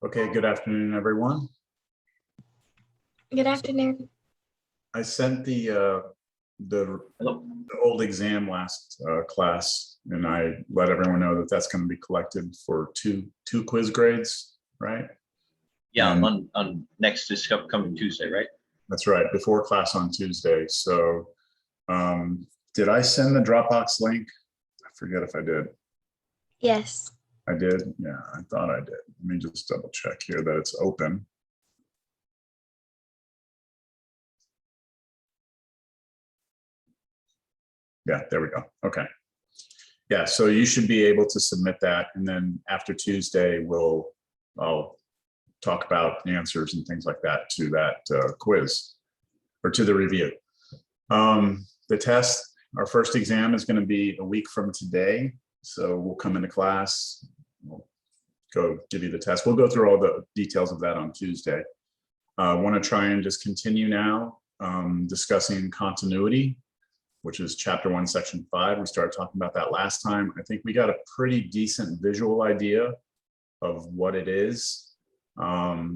Okay, good afternoon, everyone. Good afternoon. I sent the old exam last class, and I let everyone know that that's going to be collected for two quiz grades, right? Yeah, And on next this upcoming Tuesday, right? that's right, before class on Tuesday. So did I send the Dropbox link? I forget if I did. Yes. I did? Yeah, I thought I did. Let me just double check here that it's open. Yeah, there we go. Okay. Yeah, so you should be able to submit that, and then after Tuesday, I'll talk about the answers and things like that to that quiz or to the review. The test, our first exam is going to be a week from today, so we'll come into class, we'll go give you the test. We'll go through all the details of that on Tuesday. I want to try and just continue now discussing continuity, which is chapter 1, section 5. We started talking about that last time. I think we got a pretty decent visual idea of what it is. I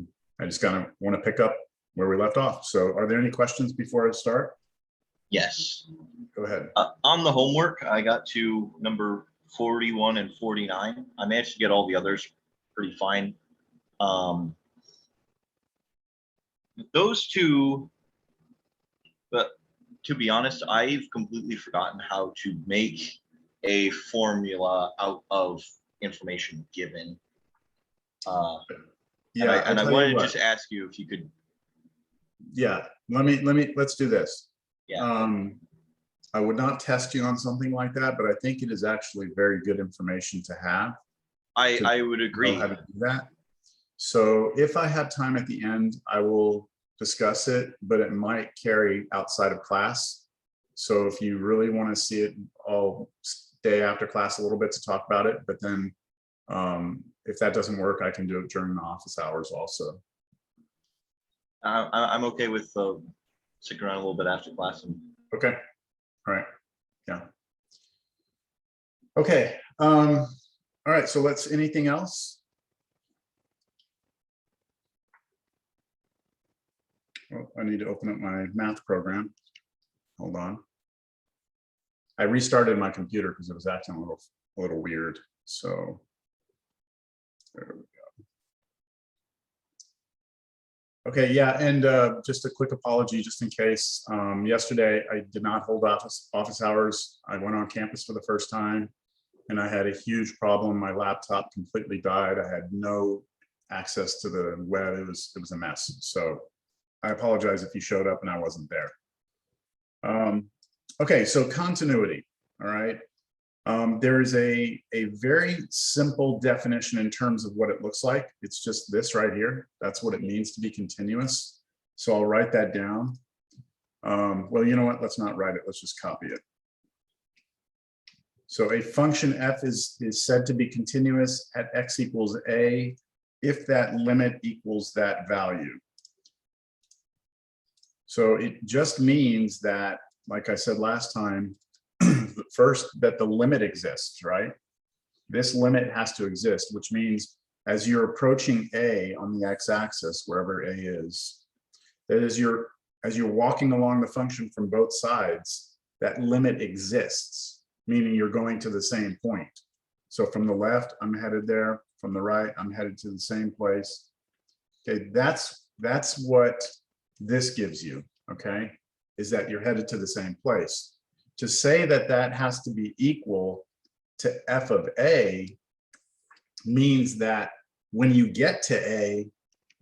just kind of want to pick up where we left off. So are there any questions before I start? Yes. Go ahead. On the homework, I got to number 41 and 49. I managed to get all the others pretty fine. Those two, but to be honest, I've completely forgotten how to make a formula out of information given. Yeah, and I wanted to just ask you if you could. Yeah, let's do this. Yeah. I would not test you on something like that, but I think it is actually very good information to have. I would agree. Know how to do that. So if I have time at the end, I will discuss it, but it might carry outside of class. So if you really want to see it, I'll stay after class a little bit to talk about it. But then if that doesn't work, I can do it during the office hours also. I'm okay with sticking around a little bit after class. Okay. All right. Yeah. Okay. All right. So anything else? Well, I need to open up my math program. Hold on. I restarted my computer because it was acting a little weird. So there we go. Okay, yeah, and just a quick apology, just in case. Yesterday, I did not hold office hours. I went on campus for the first time, and I had a huge problem. My laptop completely died. I had no access to the web. It was a mess. So I apologize if you showed up and I wasn't there. Okay, so continuity, all right. There is a very simple definition in terms of what it looks like. It's just this right here. That's what it means to be continuous. So I'll write that down. Well, you know what? Let's not write it. Let's just copy it. So a function f is said to be continuous at x equals a if that limit equals that value. So it just means that, like I said last time, first, that the limit exists, right? This limit has to exist, which means as you're approaching a on the x-axis, wherever a is, that as you're walking along the function from both sides, that limit exists, meaning you're going to the same point. So from the left, I'm headed there. From the right, I'm headed to the same place. Okay, that's what this gives you, okay, is that you're headed to the same place. To say that that has to be equal to f of a means that when you get to a,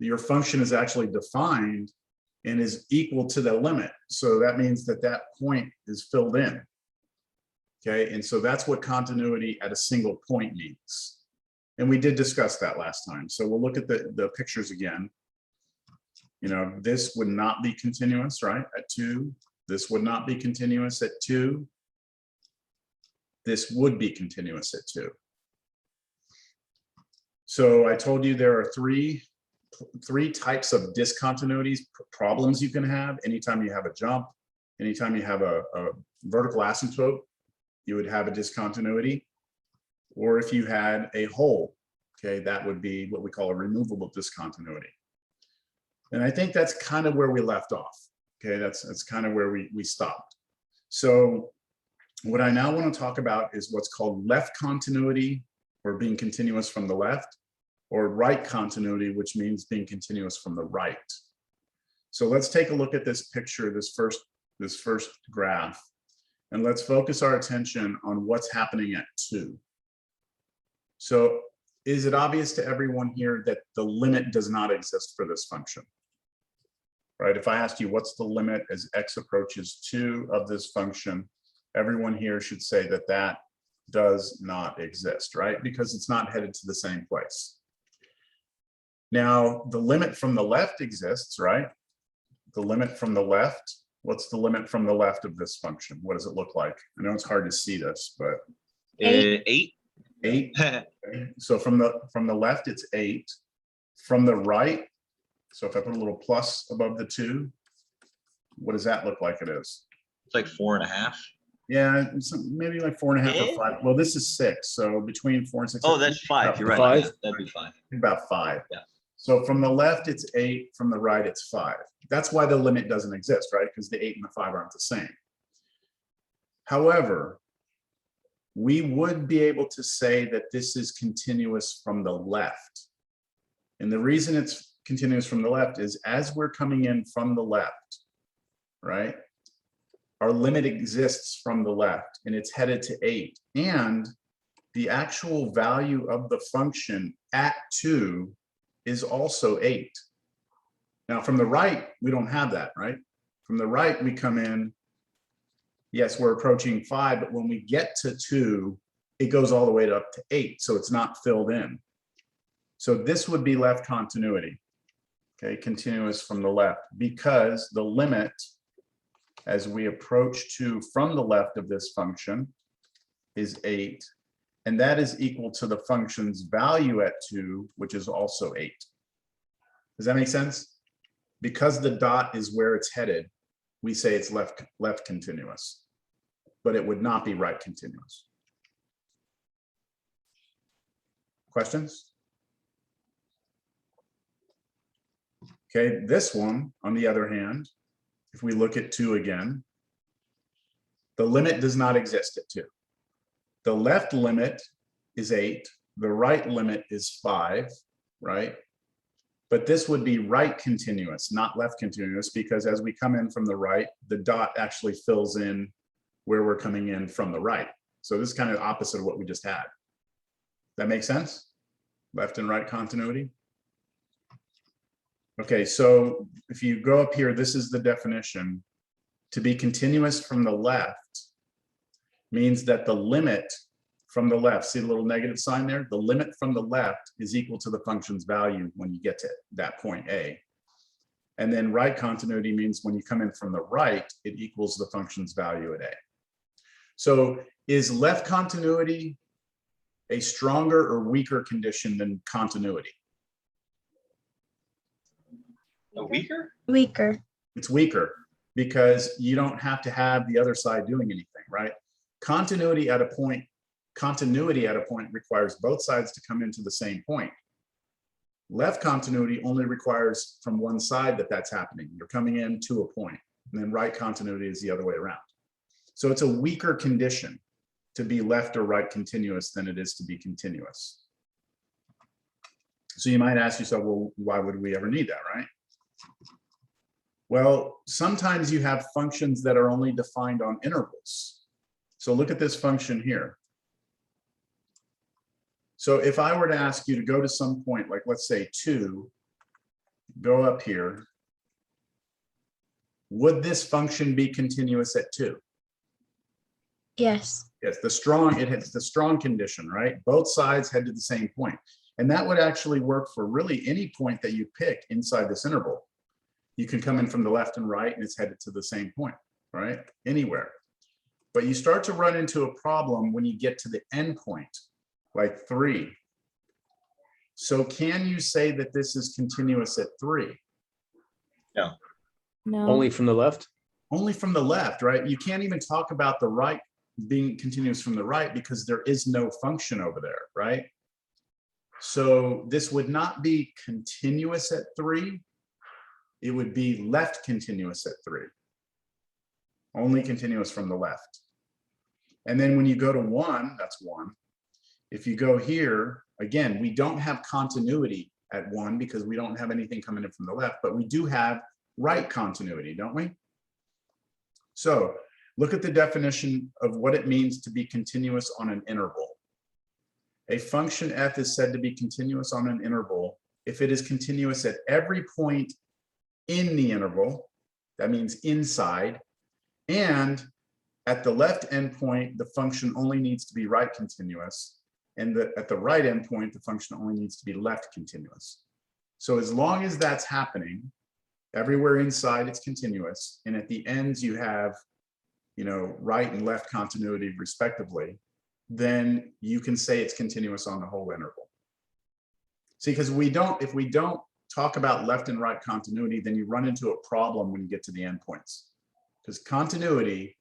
your function is actually defined and is equal to the limit. So that means that that point is filled in. Okay, and so that's what continuity at a single point means. And we did discuss that last time. So we'll look at the pictures again. You know, this would not be continuous, right, at 2. This would not be continuous at 2. This would be continuous at 2. So I told you there are three types of discontinuities, problems you can have. Anytime you have a jump, anytime you have a vertical asymptote, you would have a discontinuity. Or if you had a hole, okay, that would be what we call a removable discontinuity. And I think that's kind of where we left off. Okay, that's kind of where we stopped. So what I now want to talk about is what's called left continuity, or being continuous from the left, or right continuity, which means being continuous from the right. So let's take a look at this picture, this first graph, and let's focus our attention on what's happening at 2. So is it obvious to everyone here that the limit does not exist for this function? Right, if I asked you what's the limit as x approaches 2 of this function, everyone here should say that that does not exist, right? Because it's not headed to the same place. Now, the limit from the left exists, right? The limit from the left, what's the limit from the left of this function? What does it look like? I know it's hard to see this, but 8. 8. Okay. So from the left, it's 8. From the right, so if I put a little plus above the 2, what does that look like it is? It's like 4.5. Yeah, maybe like 4.5 or 5. Well, this is 6, so between 4 and 6. Oh, that's 5. You're right. 5. Yeah, that'd be 5. About 5. Yeah. So from the left, it's 8. From the right, it's 5. That's why the limit doesn't exist, right? Because the 8 and the 5 aren't the same. However, we would be able to say that this is continuous from the left. And the reason it's continuous from the left is as we're coming in from the left, right? Our limit exists from the left and it's headed to 8. And the actual value of the function at 2 is also 8. Now from the right, we don't have that, right? From the right, we come in, yes, we're approaching 5, but when we get to 2, it goes all the way up to 8, so it's not filled in. So this would be left continuity, okay, continuous from the left, because the limit as we approach 2 from the left of this function is 8, and that is equal to the function's value at 2, which is also 8. Does that make sense? Because the dot is where it's headed, we say it's left continuous, but it would not be right continuous. Questions? Okay, this one, on the other hand, if we look at 2 again, the limit does not exist at 2. The left limit is 8, the right limit is 5, right? But this would be right continuous, not left continuous, because as we come in from the right, the dot actually fills in where we're coming in from the right. So this is kind of opposite of what we just had. That makes sense? Left and right continuity? Okay, so if you go up here, this is the definition. To be continuous from the left means that the limit from the left, see the little negative sign there? The limit from the left is equal to the function's value when you get to that point A. And then right continuity means when you come in from the right, it equals the function's value at A. So is left continuity a stronger or weaker condition than continuity? Weaker? Weaker. It's weaker because you don't have to have the other side doing anything, right? Continuity at a point requires both sides to come into the same point. Left continuity only requires from one side that's happening. You're coming in to a point, and then right continuity is the other way around. So it's a weaker condition to be left or right continuous than it is to be continuous. So you might ask yourself, well, why would we ever need that, right? Well, sometimes you have functions that are only defined on intervals. So look at this function here. So if I were to ask you to go to some point, like let's say 2, go up here, would this function be continuous at 2? Yes. Yes, it hits the strong condition, right? Both sides head to the same point. And that would actually work for really any point that you pick inside this interval. You can come in from the left and right and it's headed to the same point, right? Anywhere. But you start to run into a problem when you get to the end point, like 3. So can you say that this is continuous at 3? No. No. Only from the left? Only from the left, right? You can't even talk about the right being continuous from the right because there is no function over there, right? So this would not be continuous at 3. It would be left continuous at 3. Only continuous from the left. And then when you go to 1, that's 1. If you go here, again, we don't have continuity at 1 because we don't have anything coming in from the left, but we do have right continuity, don't we? So look at the definition of what it means to be continuous on an interval. A function f is said to be continuous on an interval if it is continuous at every point in the interval, that means inside, and at the left endpoint, the function only needs to be right continuous, and at the right endpoint, the function only needs to be left continuous. So as long as that's happening, everywhere inside it's continuous, and at the ends you have, right and left continuity respectively, then you can say it's continuous on the whole interval. See, because if we don't talk about left and right continuity, then you run into a problem when you get to the endpoints. Because continuity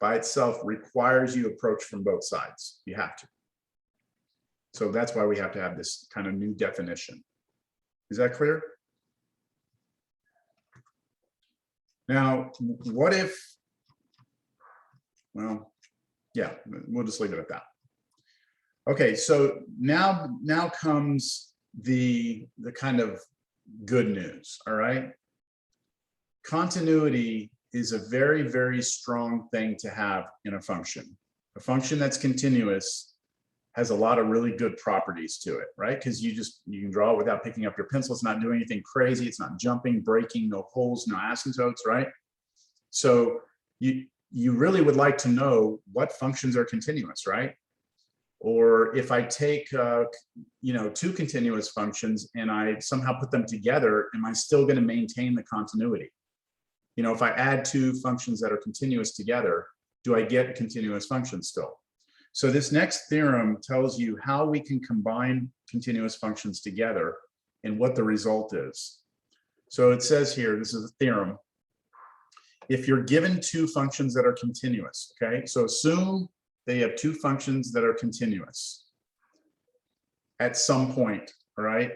by itself requires you approach from both sides. You have to. So that's why we have to have this kind of new definition. Is that clear? Now, what if, well, yeah, we'll just leave it at that. Okay, so now comes the kind of good news, all right? Continuity is a very, very strong thing to have in a function. A function that's continuous has a lot of really good properties to it, right? Because you can draw it without picking up your pencil. It's not doing anything crazy. It's not jumping, breaking, no holes, no asymptotes, right? So you really would like to know what functions are continuous, right? Or if I take, two continuous functions and I somehow put them together, am I still going to maintain the continuity? If I add two functions that are continuous together, do I get a continuous function still? So this next theorem tells you how we can combine continuous functions together and what the result is. So it says here, this is a theorem. If you're given two functions that are continuous, okay, so assume they have two functions that are continuous at some point, all right,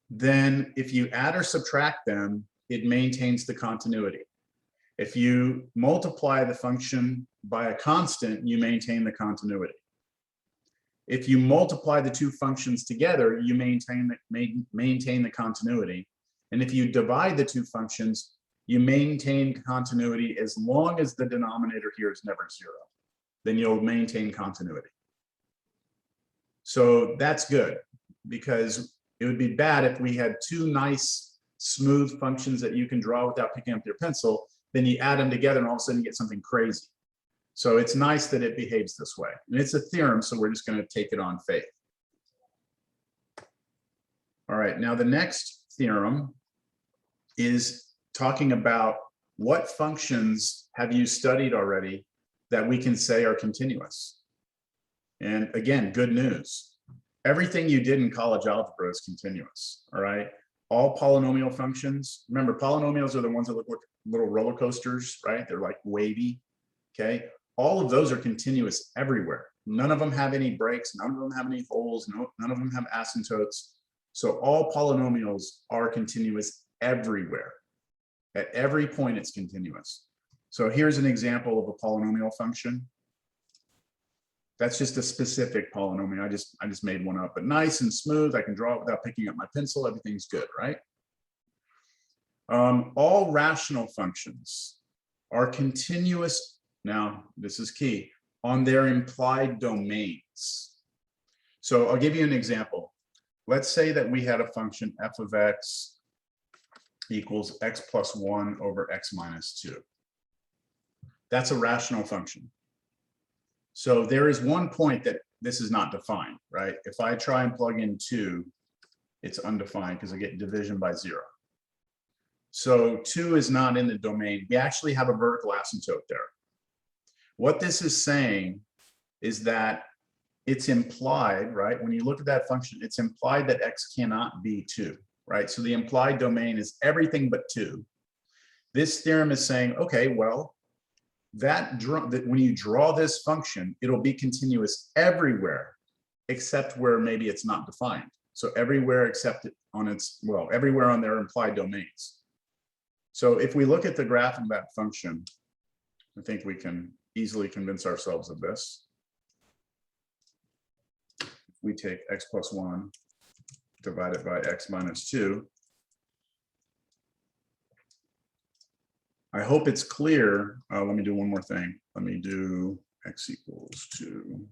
then if you add or subtract them, it maintains the continuity. If you multiply the function by a constant, you maintain the continuity. If you multiply the two functions together, you maintain the continuity. And if you divide the two functions, you maintain continuity as long as the denominator here is never 0. Then you'll maintain continuity. So that's good, because it would be bad if we had two nice, smooth functions that you can draw without picking up your pencil, then you add them together and all of a sudden you get something crazy. So it's nice that it behaves this way. And it's a theorem, so we're just going to take it on faith. All right, now the next theorem is talking about what functions have you studied already that we can say are continuous. And again, good news. Everything you did in college algebra is continuous, all right? All polynomial functions, remember polynomials are the ones that look like little roller coasters, right? They're like wavy, okay? All of those are continuous everywhere. None of them have any breaks, none of them have any holes, none of them have asymptotes. So all polynomials are continuous everywhere. At every point it's continuous. So here's an example of a polynomial function. That's just a specific polynomial. I just made one up, but nice and smooth. I can draw it without picking up my pencil. Everything's good, right? All rational functions are continuous. Now, this is key, on their implied domains. So I'll give you an example. Let's say that we had a function f of x equals x plus 1 over x minus 2. That's a rational function. So there is one point that this is not defined, right? If I try and plug in 2, it's undefined because I get division by 0. So 2 is not in the domain. We actually have a vertical asymptote there. What this is saying is that it's implied, right? When you look at that function, it's implied that x cannot be 2, right? So the implied domain is everything but 2. This theorem is saying, okay, well, that when you draw this function, it'll be continuous everywhere except where maybe it's not defined. So everywhere except on its, well, everywhere on their implied domains. So if we look at the graph of that function, I think we can easily convince ourselves of this. We take x plus 1 divided by x minus 2. I hope it's clear. Let me do one more thing. Let me do x equals 2.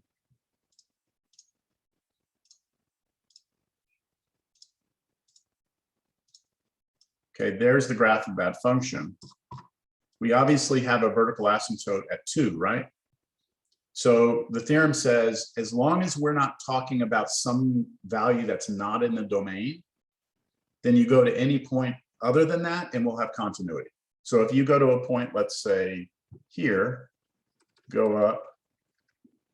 Okay, there's the graph of that function. We obviously have a vertical asymptote at 2, right? So the theorem says, as long as we're not talking about some value that's not in the domain, then you go to any point other than that and we'll have continuity. So if you go to a point, let's say here, go up,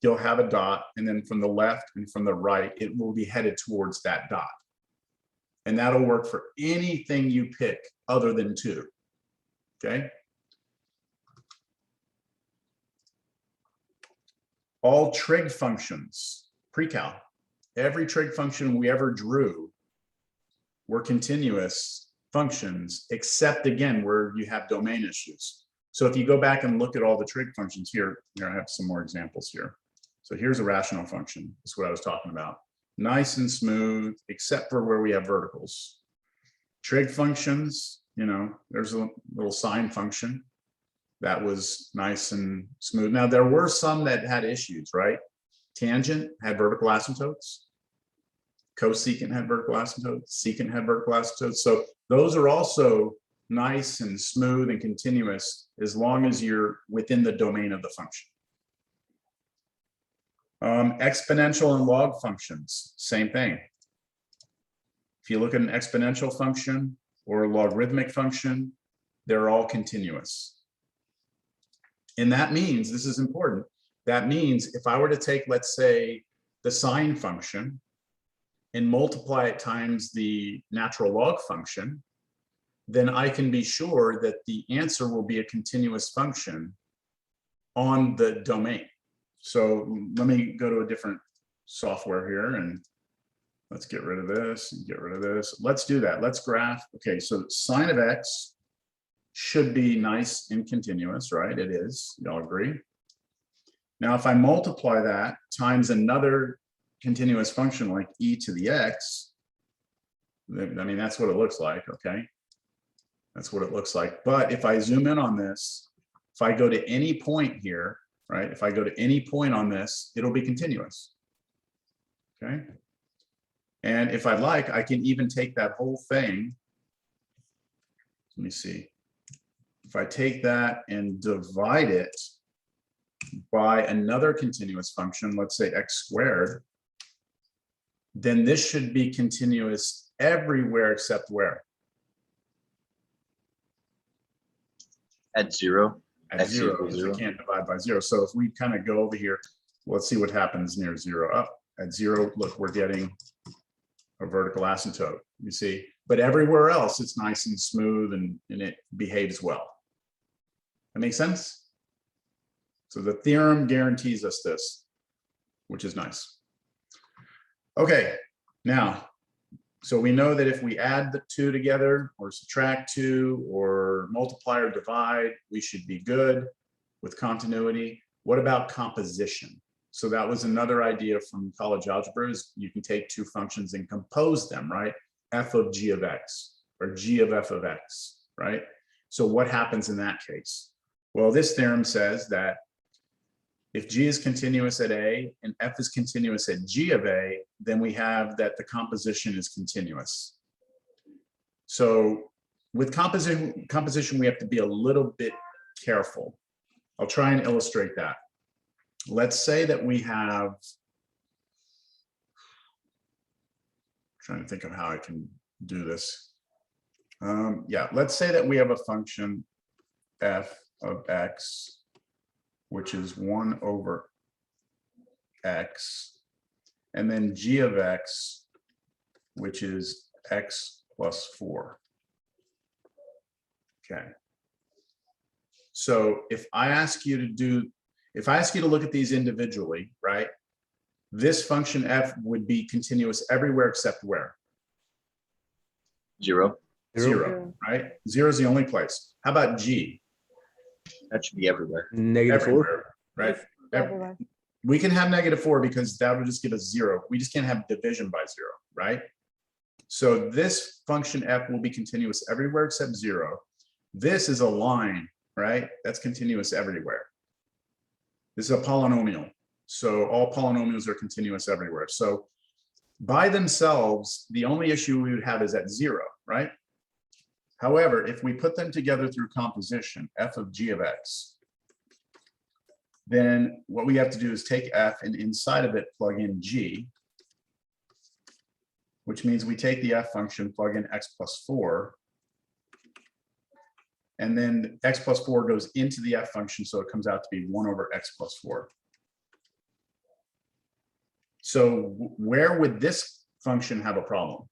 you'll have a dot, and then from the left and from the right, it will be headed towards that dot. And that'll work for anything you pick other than 2, okay? All trig functions, pre-cal, every trig function we ever drew were continuous functions, except again, where you have domain issues. So if you go back and look at all the trig functions here I have some more examples here. So here's a rational function. That's what I was talking about. Nice and smooth, except for where we have verticals. Trig functions, you know, there's a little sine function that was nice and smooth. Now there were some that had issues, right? Tangent had vertical asymptotes. Cosecant had vertical asymptotes. Secant had vertical asymptotes. So those are also nice and smooth and continuous as long as you're within the domain of the function. Exponential and log functions, same thing. If you look at an exponential function or a logarithmic function, they're all continuous. And that means, this is important, that means if I were to take, let's say, the sine function and multiply it times the natural log function, then I can be sure that the answer will be a continuous function on the domain. So let me go to a different software here and let's get rid of this and get rid of this. Let's do that. Let's graph. Okay, so sine of x should be nice and continuous, right? It is, y'all agree? Now, if I multiply that times another continuous function like e to the x, I mean, that's what it looks like, okay? That's what it looks like. But if I zoom in on this, if I go to any point here, right? If I go to any point on this, it'll be continuous, okay? And if I'd like, I can even take that whole thing. Let me see. If I take that and divide it by another continuous function, let's say x squared, then this should be continuous everywhere except where? At 0. At X 0, equals because we 0. can't divide by 0. So if we kind of go over here, let's see what happens near 0. Up at 0, look, we're getting a vertical asymptote, you see. But everywhere else, it's nice and smooth and it behaves well. That makes sense? So the theorem guarantees us this, which is nice. Okay, now, so we know that if we add the 2 together or subtract 2 or multiply or divide, we should be good with continuity. What about composition? So that was another idea from college algebra, is you can take 2 functions and compose them, right? F of g of x or g of f of x, right? So what happens in that case? Well, this theorem says that if g is continuous at a and f is continuous at g of a, then we have that the composition is continuous. So with composition, we have to be a little bit careful. I'll try and illustrate that. Let's say that we have, trying to think of how I can do this. Yeah, let's say that we have a function f of x, which is 1 over x, and then g of x, which is x plus 4. Okay. So if I ask you to look at these individually, right? this function f would be continuous everywhere except where? 0. Zero, right? Zero is the only place. How about g? That should be everywhere. -4. Everywhere, right? Everywhere. We can have -4 because that would just give us 0. We just can't have division by 0, right? So this function f will be continuous everywhere except 0. This is a line, right? That's continuous everywhere. This is a polynomial. So all polynomials are continuous everywhere. So by themselves, the only issue we would have is at 0, right? However, if we put them together through composition, f of g of x, then what we have to do is take f and inside of it plug in g, which means we take the f function, plug in x plus 4, and then x plus 4 goes into the f function, so it comes out to be 1 over x plus 4. So where would this function have a problem?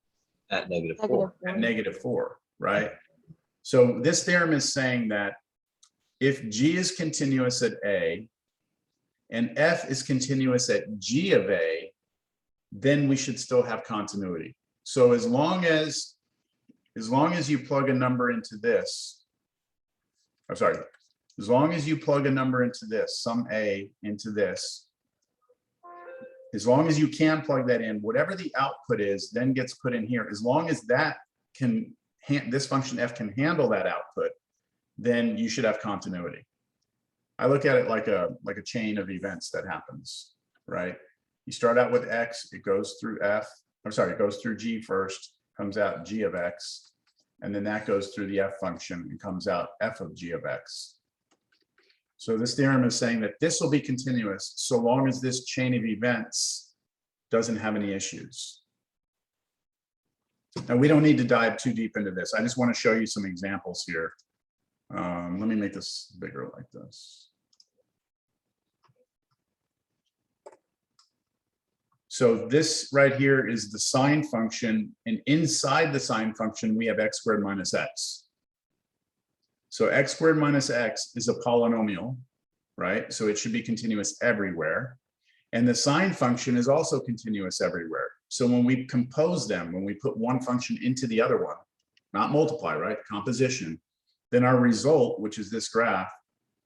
At -4. At -4, right? So this theorem is saying that if g is continuous at a and f is continuous at g of a, then we should still have continuity. So as long as you plug a number into this, I'm sorry, as long as you plug a number into this, some a into this, as long as you can plug that in, whatever the output is then gets put in here. As long as that can, this function f can handle that output, then you should have continuity. I look at it like a chain of events that happens, right? You start out with x, it goes through f, I'm sorry, it goes through g first, comes out g of x, and then that goes through the f function and comes out f of g of x. So this theorem is saying that this will be continuous so long as this chain of events doesn't have any issues. Now, we don't need to dive too deep into this. I just want to show you some examples here. Let me make this bigger like this. So this right here is the sine function, and inside the sine function, we have x squared minus x. So x squared minus x is a polynomial, right? So it should be continuous everywhere. And the sine function is also continuous everywhere. So when we compose them, when we put one function into the other one, not multiply, right? Composition, then our result, which is this graph,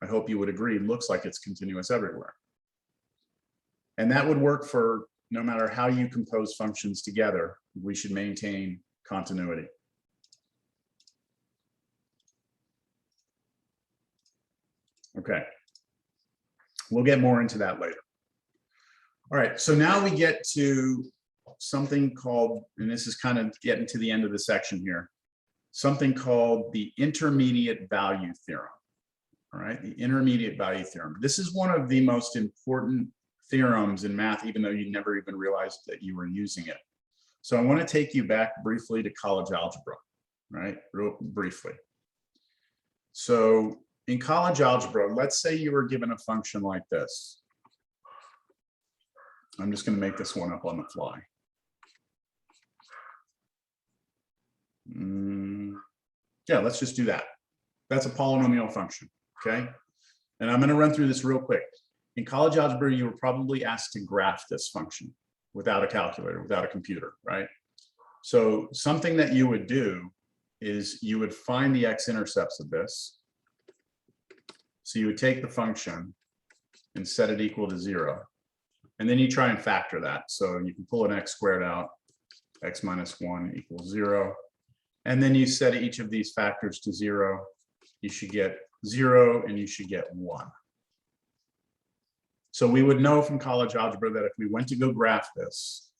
I hope you would agree, looks like it's continuous everywhere. And that would work for no matter how you compose functions together, we should maintain continuity. Okay, we'll get more into that later. All right, so now we get to something called, and this is kind of getting to the end of the section here, something called the intermediate value theorem. All right, the intermediate value theorem. This is one of the most important theorems in math, even though you never even realized that you were using it. So I want to take you back briefly to college algebra, right? Real briefly. So in college algebra, let's say you were given a function like this. I'm just going to make this one up on the fly. Yeah, let's just do that. That's a polynomial function, okay? And I'm going to run through this real quick. In college algebra, you were probably asked to graph this function without a calculator, without a computer, right? So something that you would do is you would find the x-intercepts of this. So you would take the function and set it equal to 0. And then you try and factor that. So you can pull an x squared out, x minus 1 equals 0. And then you set each of these factors to 0. You should get 0 and you should get 1. So we would know from college algebra that if we went to go graph this,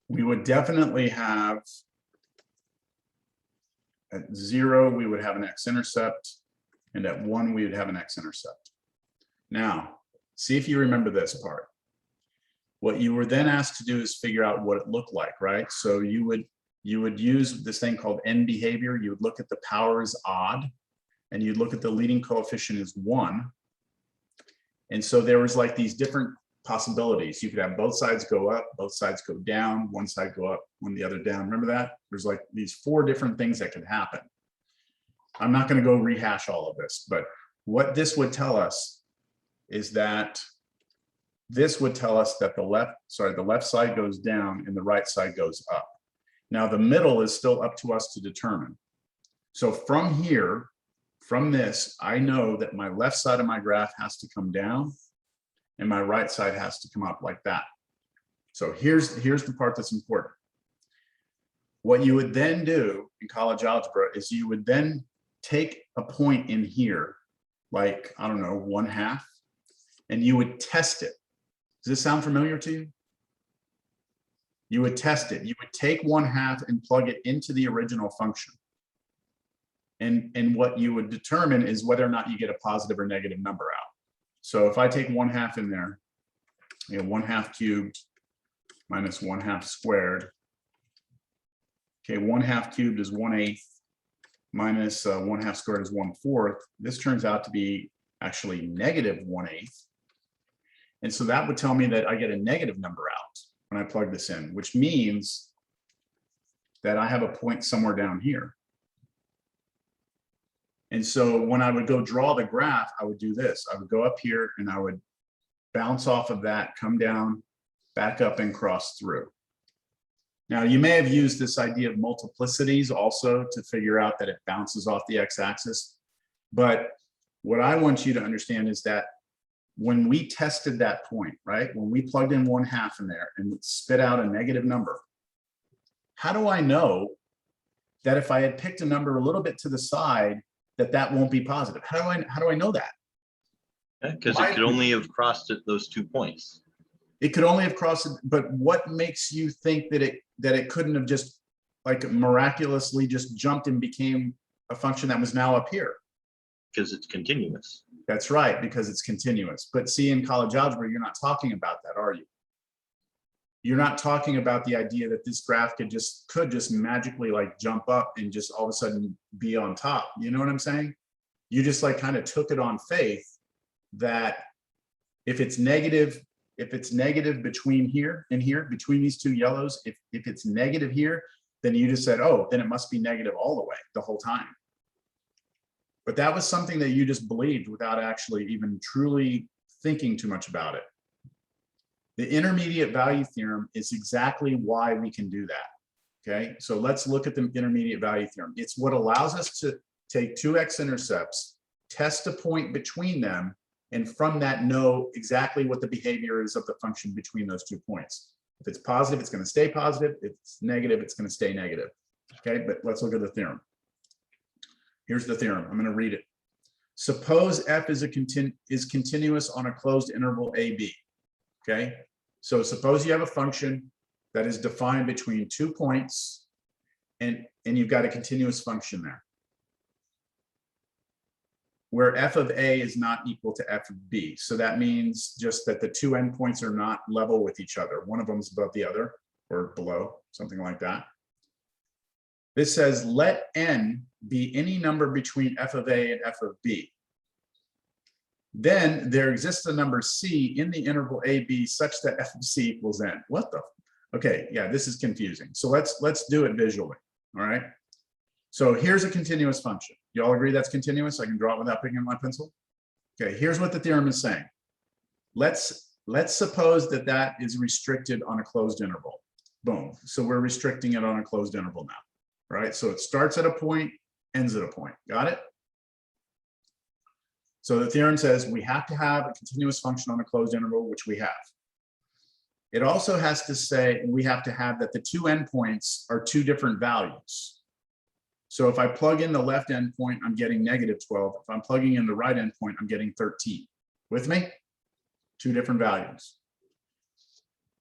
we would definitely have at 0, we would have an x-intercept, and at 1, we would have an x-intercept. Now, see if you remember this part. What you were then asked to do is figure out what it looked like, right? So you would use this thing called end behavior. You would look at the power is odd, and you'd look at the leading coefficient is 1. And so there was like these different possibilities. You could have both sides go up, both sides go down, one side go up, one the other down. Remember that? There's like these 4 different things that could happen. I'm not going to go rehash all of this, but what this would tell us is that this would tell us that the left side goes down and the right side goes up. Now the middle is still up to us to determine. So from here, from this, I know that my left side of my graph has to come down and my right side has to come up like that. So here's the part that's important. What you would then do in college algebra is you would then take a point in here, like, I don't know, 1/2, and you would test it. Does this sound familiar to you? You would test it. You would take 1/2 and plug it into the original function. And what you would determine is whether or not you get a positive or negative number out. So if I take 1/2 in there, you know, 1/2 cubed minus 1/2 squared. Okay, 1/2 cubed is 1/8 minus 1/2 squared is 1/4. This turns out to be actually negative 1/8. And so that would tell me that I get a negative number out when I plug this in, which means that I have a point somewhere down here. And so when I would go draw the graph, I would do this. I would go up here and I would bounce off of that, come down, back up and cross through. Now you may have used this idea of multiplicities also to figure out that it bounces off the x-axis. But what I want you to understand is that when we tested that point, right? When we plugged in 1/2 in there and spit out a negative number, how do I know that if I had picked a number a little bit to the side, that won't be positive? How do I know that? Because it could only have crossed at those 2 points. It could only have crossed it, but what makes you think that it couldn't have just like miraculously just jumped and became a function that was now up here? Because it's continuous. That's right, because it's continuous. But see, in college algebra, you're not talking about that, are you? You're not talking about the idea that this graph could just magically like jump up and just all of a sudden be on top. You know what I'm saying? You just like kind of took it on faith that if it's negative between here and here, between these two yellows, if it's negative here, then you just said, oh, then it must be negative all the way, the whole time. But that was something that you just believed without actually even truly thinking too much about it. The intermediate value theorem is exactly why we can do that. Okay, so let's look at the intermediate value theorem. It's what allows us to take two x-intercepts, test a point between them, and from that know exactly what the behavior is of the function between those 2 points. If it's positive, it's going to stay positive. If it's negative, it's going to stay negative. Okay, but let's look at the theorem. Here's the theorem. I'm going to read it. Suppose f is continuous on a closed interval AB. Okay, so suppose you have a function that is defined between 2 points and you've got a continuous function there, where f of A is not equal to f of B. So that means just that the two endpoints are not level with each other. One of them is above the other or below, something like that. This says, let n be any number between f of A and f of B. Then there exists a number C in the interval AB such that f of C equals n. What the? Okay, yeah, this is confusing. So let's do it visually, all right? So here's a continuous function. You all agree that's continuous? I can draw it without picking up my pencil? Okay, here's what the theorem is saying. Let's suppose that is restricted on a closed interval. Boom. So we're restricting it on a closed interval now, right? So it starts at a point, ends at a point. Got it? So the theorem says we have to have a continuous function on a closed interval, which we have. It also has to say we have to have that the two endpoints are two different values. So if I plug in the left endpoint, I'm getting negative 12. If I'm plugging in the right endpoint, I'm getting 13. With me? Two different values.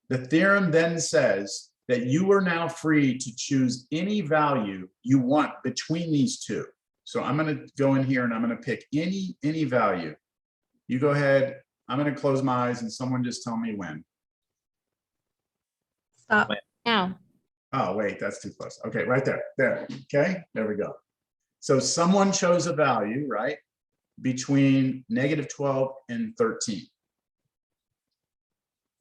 The theorem then says that you are now free to choose any value you want between these two. So I'm going to go in here and I'm going to pick any value. You go ahead. I'm going to close my eyes and someone just tell me when. Stop. Now. Oh, wait, that's too close. Okay, right there. There. Okay, there we go. So someone chose a value, right, between negative 12 and 13.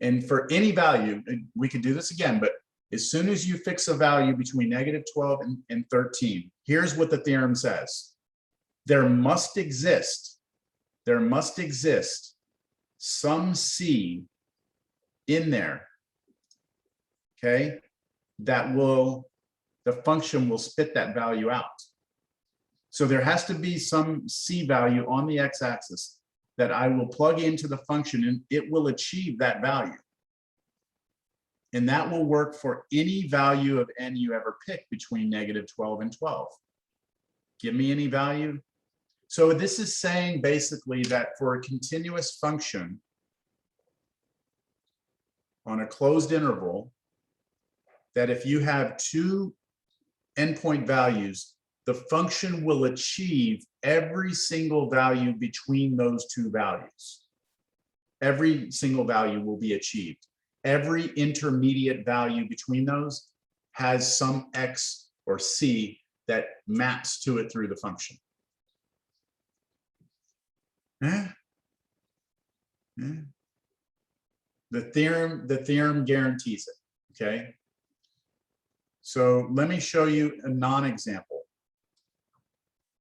And for any value, and we can do this again, but as soon as you fix a value between negative 12 and 13, here's what the theorem says. There must exist some C in there, okay, the function will spit that value out. So there has to be some C value on the x-axis that I will plug into the function and it will achieve that value. And that will work for any value of n you ever pick between -12 and 12. Give me any value. So this is saying basically that for a continuous function on a closed interval, that if you have two endpoint values, the function will achieve every single value between those two values. Every single value will be achieved. Every intermediate value between those has some x or c that maps to it through the function. The theorem guarantees it, okay? So let me show you a non-example.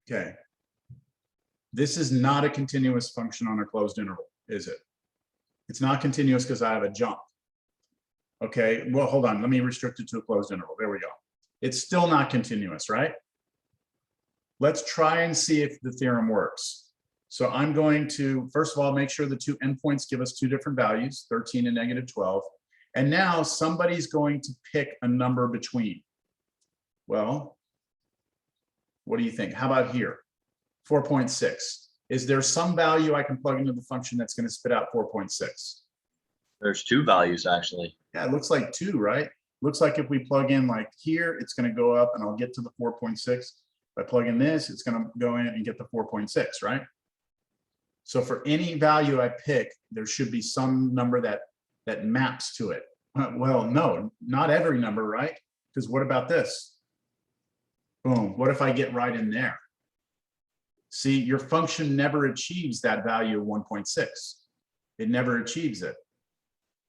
Okay. This is not a continuous function on a closed interval, is it? It's not continuous because I have a jump. Okay, well, hold on. Let me restrict it to a closed interval. There we go. It's still not continuous, right? Let's try and see if the theorem works. So I'm going to, first of all, make sure the two endpoints give us two different values, 13 and -12. And now somebody's going to pick a number between. Well, what do you think? How about here? 4.6. Is there some value I can plug into the function that's going to spit out 4.6? There's two values actually. Yeah, it looks like 2, right? Looks like if we plug in like here, it's going to go up and I'll get to the 4.6. If I plug in this, it's going to go in and get the 4.6, right? So for any value I pick, there should be some number that maps to it. Well, no, not every number, right? Because what about this? Boom, what if I get right in there? See, your function never achieves that value of 1.6. It never achieves it.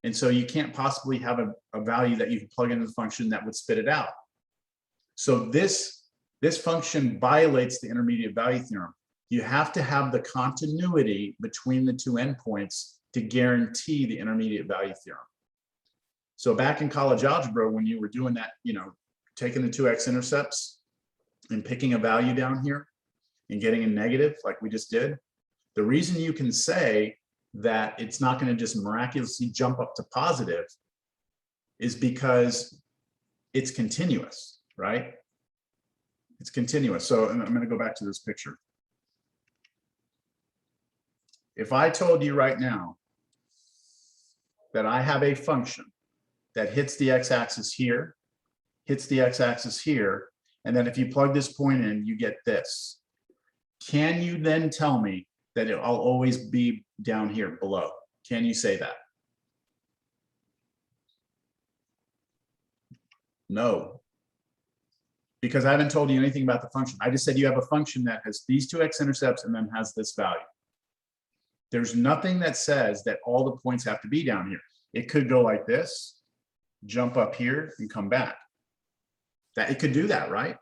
And so you can't possibly have a value that you can plug into the function that would spit it out. So this function violates the intermediate value theorem. You have to have the continuity between the two endpoints to guarantee the intermediate value theorem. So back in college algebra, when you were doing that, you know, taking the two x-intercepts and picking a value down here and getting a negative like we just did, the reason you can say that it's not going to just miraculously jump up to positive is because it's continuous, right? It's continuous. So I'm going to go back to this picture. If I told you right now that I have a function that hits the x-axis here, hits the x-axis here, and then if you plug this point in, you get this. Can you then tell me that I'll always be down here below? Can you say that? No. Because I haven't told you anything about the function. I just said you have a function that has these two x-intercepts and then has this value. There's nothing that says that all the points have to be down here. It could go like this, jump up here and come back. That it could do that, right?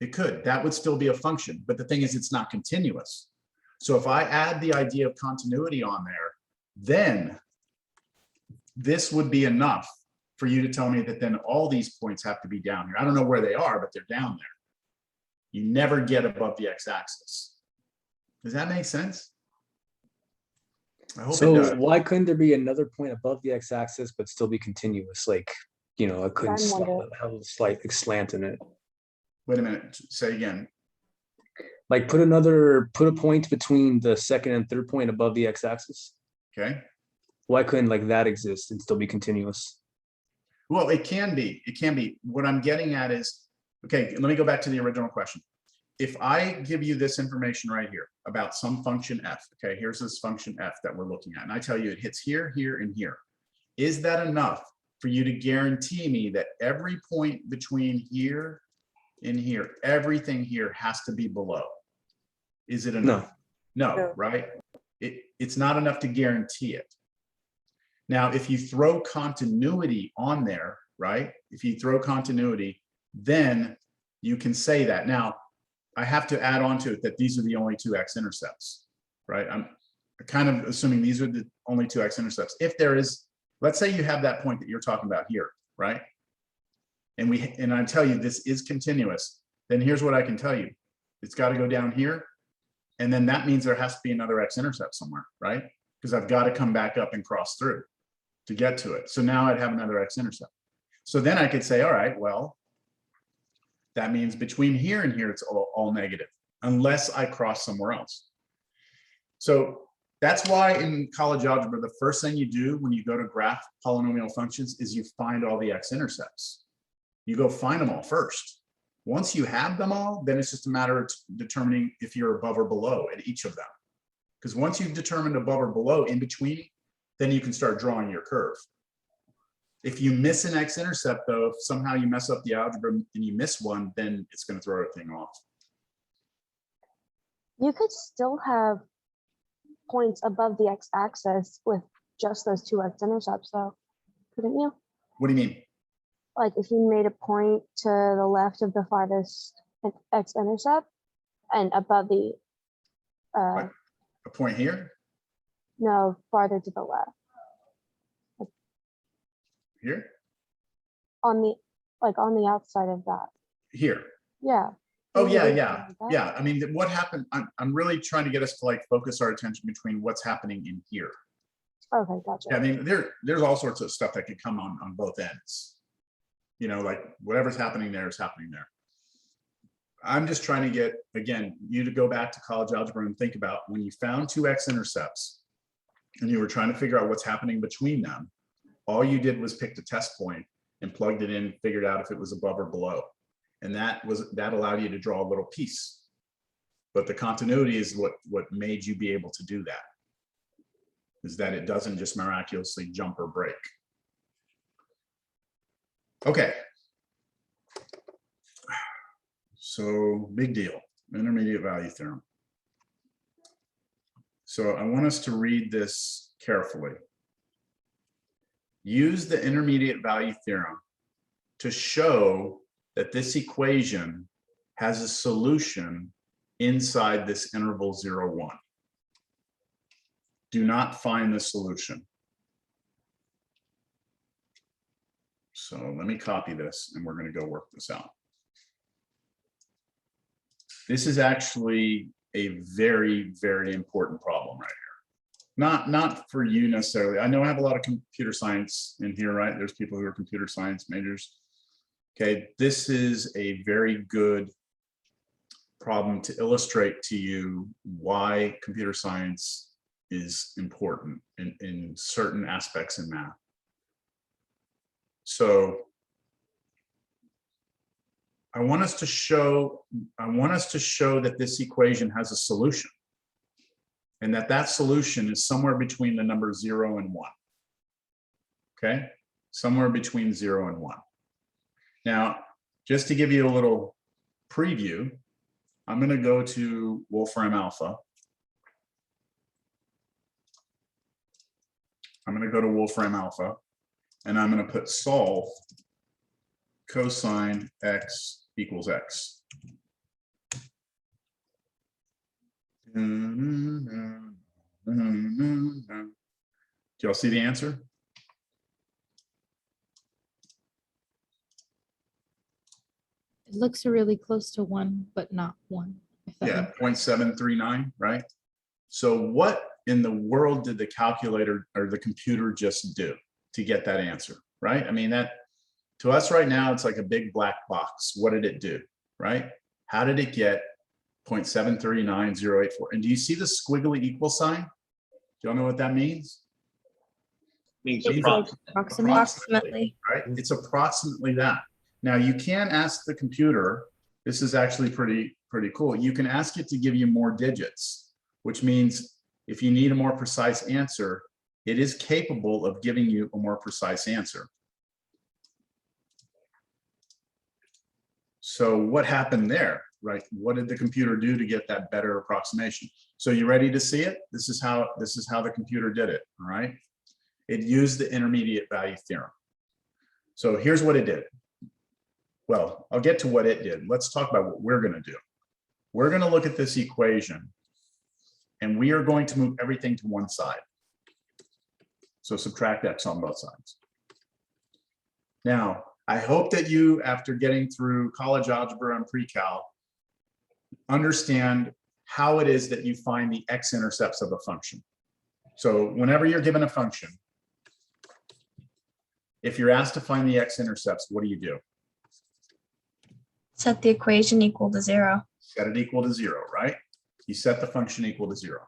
It could. That would still be a function. But the thing is, it's not continuous. So if I add the idea of continuity on there, then this would be enough for you to tell me that then all these points have to be down here. I don't know where they are, but they're down there. You never get above the x-axis. Does that make sense? I hope it does. So why couldn't there be another point above the x-axis but still be continuous? Like, you know, I couldn't have a slight slant in it. Wait a minute, say again. Like put a point between the second and third point above the x-axis. Okay. Why couldn't like that exist and still be continuous? Well, it can be. It can be. What I'm getting at is, okay, let me go back to the original question. If I give you this information right here about some function f, okay, here's this function f that we're looking at, and I tell you it hits here, here, and here. Is that enough for you to guarantee me that every point between here and here, everything here has to be below? Is it enough? No, right? It's not enough to guarantee it. Now, if you throw continuity on there, right? If you throw continuity, then you can say that. Now, I have to add on to it that these are the only two x-intercepts, right? I'm kind of assuming these are the only two x-intercepts. If there is let's say you have that point that you're talking about here, right? And I tell you this is continuous, then here's what I can tell you. It's got to go down here. And then that means there has to be another x-intercept somewhere, right? Because I've got to come back up and cross through to get to it. So now I'd have another x-intercept. So then I could say, all right, well, that means between here and here, it's all negative, unless I cross somewhere else. So that's why in college algebra, the first thing you do when you go to graph polynomial functions is you find all the x-intercepts. You go find them all first. Once you have them all, then it's just a matter of determining if you're above or below at each of them. Because once you've determined above or below in between, then you can start drawing your curve. If you miss an x-intercept though, if somehow you mess up the algebra and you miss one, then it's going to throw everything off. You could still have points above the x-axis with just those two x-intercepts though, couldn't you? What do you mean? Like if you made a point to the left of the farthest x-intercept and above the, A point here? no, farther to the left, Here? on the, like on the outside of that. Here. Yeah. Oh, Maybe yeah, something yeah, like that. yeah. I mean, what happened, I'm really trying to get us to like focus our attention between what's happening in here. Okay, gotcha. I mean, there's all sorts of stuff that could come on both ends. You know, like whatever's happening there is happening there. I'm just trying to get, again, you to go back to college algebra and think about when you found two x-intercepts and you were trying to figure out what's happening between them, all you did was pick the test point and plugged it in, figured out if it was above or below. And that allowed you to draw a little piece. But the continuity is what made you be able to do that, is that it doesn't just miraculously jump or break. Okay. So big deal, intermediate value theorem. So I want us to read this carefully. Use the intermediate value theorem to show that this equation has a solution inside this interval 0, 1. Do not find the solution. So let me copy this and we're going to go work this out. This is actually a very, very important problem right here. Not for you necessarily. I know I have a lot of computer science in here, right? There's people who are computer science majors. Okay, this is a very good problem to illustrate to you why computer science is important in certain aspects in math. So I want us to show that this equation has a solution, and that solution is somewhere between the number 0 and 1. Okay, somewhere between 0 and 1. Now, just to give you a little preview, I'm going to go to Wolfram Alpha. I'm going to go to Wolfram Alpha, and I'm going to put solve cosine x equals x. Do y'all see the answer? It looks really close to 1, but not 1. If that Yeah, makes 0.739, right? So what in the world did the calculator or the computer just do to get that answer, right? I mean, that to us right now, it's like a big black box. What did it do, right? How did it get 0.739084? And do you see the squiggly equal sign? Do y'all know what that means? Means Means approximate. Approximately. Right? It's approximately that. Now you can ask the computer, this is actually pretty cool. You can ask it to give you more digits, which means if you need a more precise answer, it is capable of giving you a more precise answer. So what happened there, right? What did the computer do to get that better approximation? So you ready to see it? This is how the computer did it, all right? It used the intermediate value theorem. So here's what it did. Well, I'll get to what it did. Let's talk about what we're going to do. We're going to look at this equation, and we are going to move everything to one side. So subtract x on both sides. Now, I hope that you, after getting through college algebra and pre-cal, understand how it is that you find the x-intercepts of a function. So whenever you're given a function, if you're asked to find the x-intercepts, what do? Set the equation equal to 0. Set it equal to 0, right? You set the function equal to 0.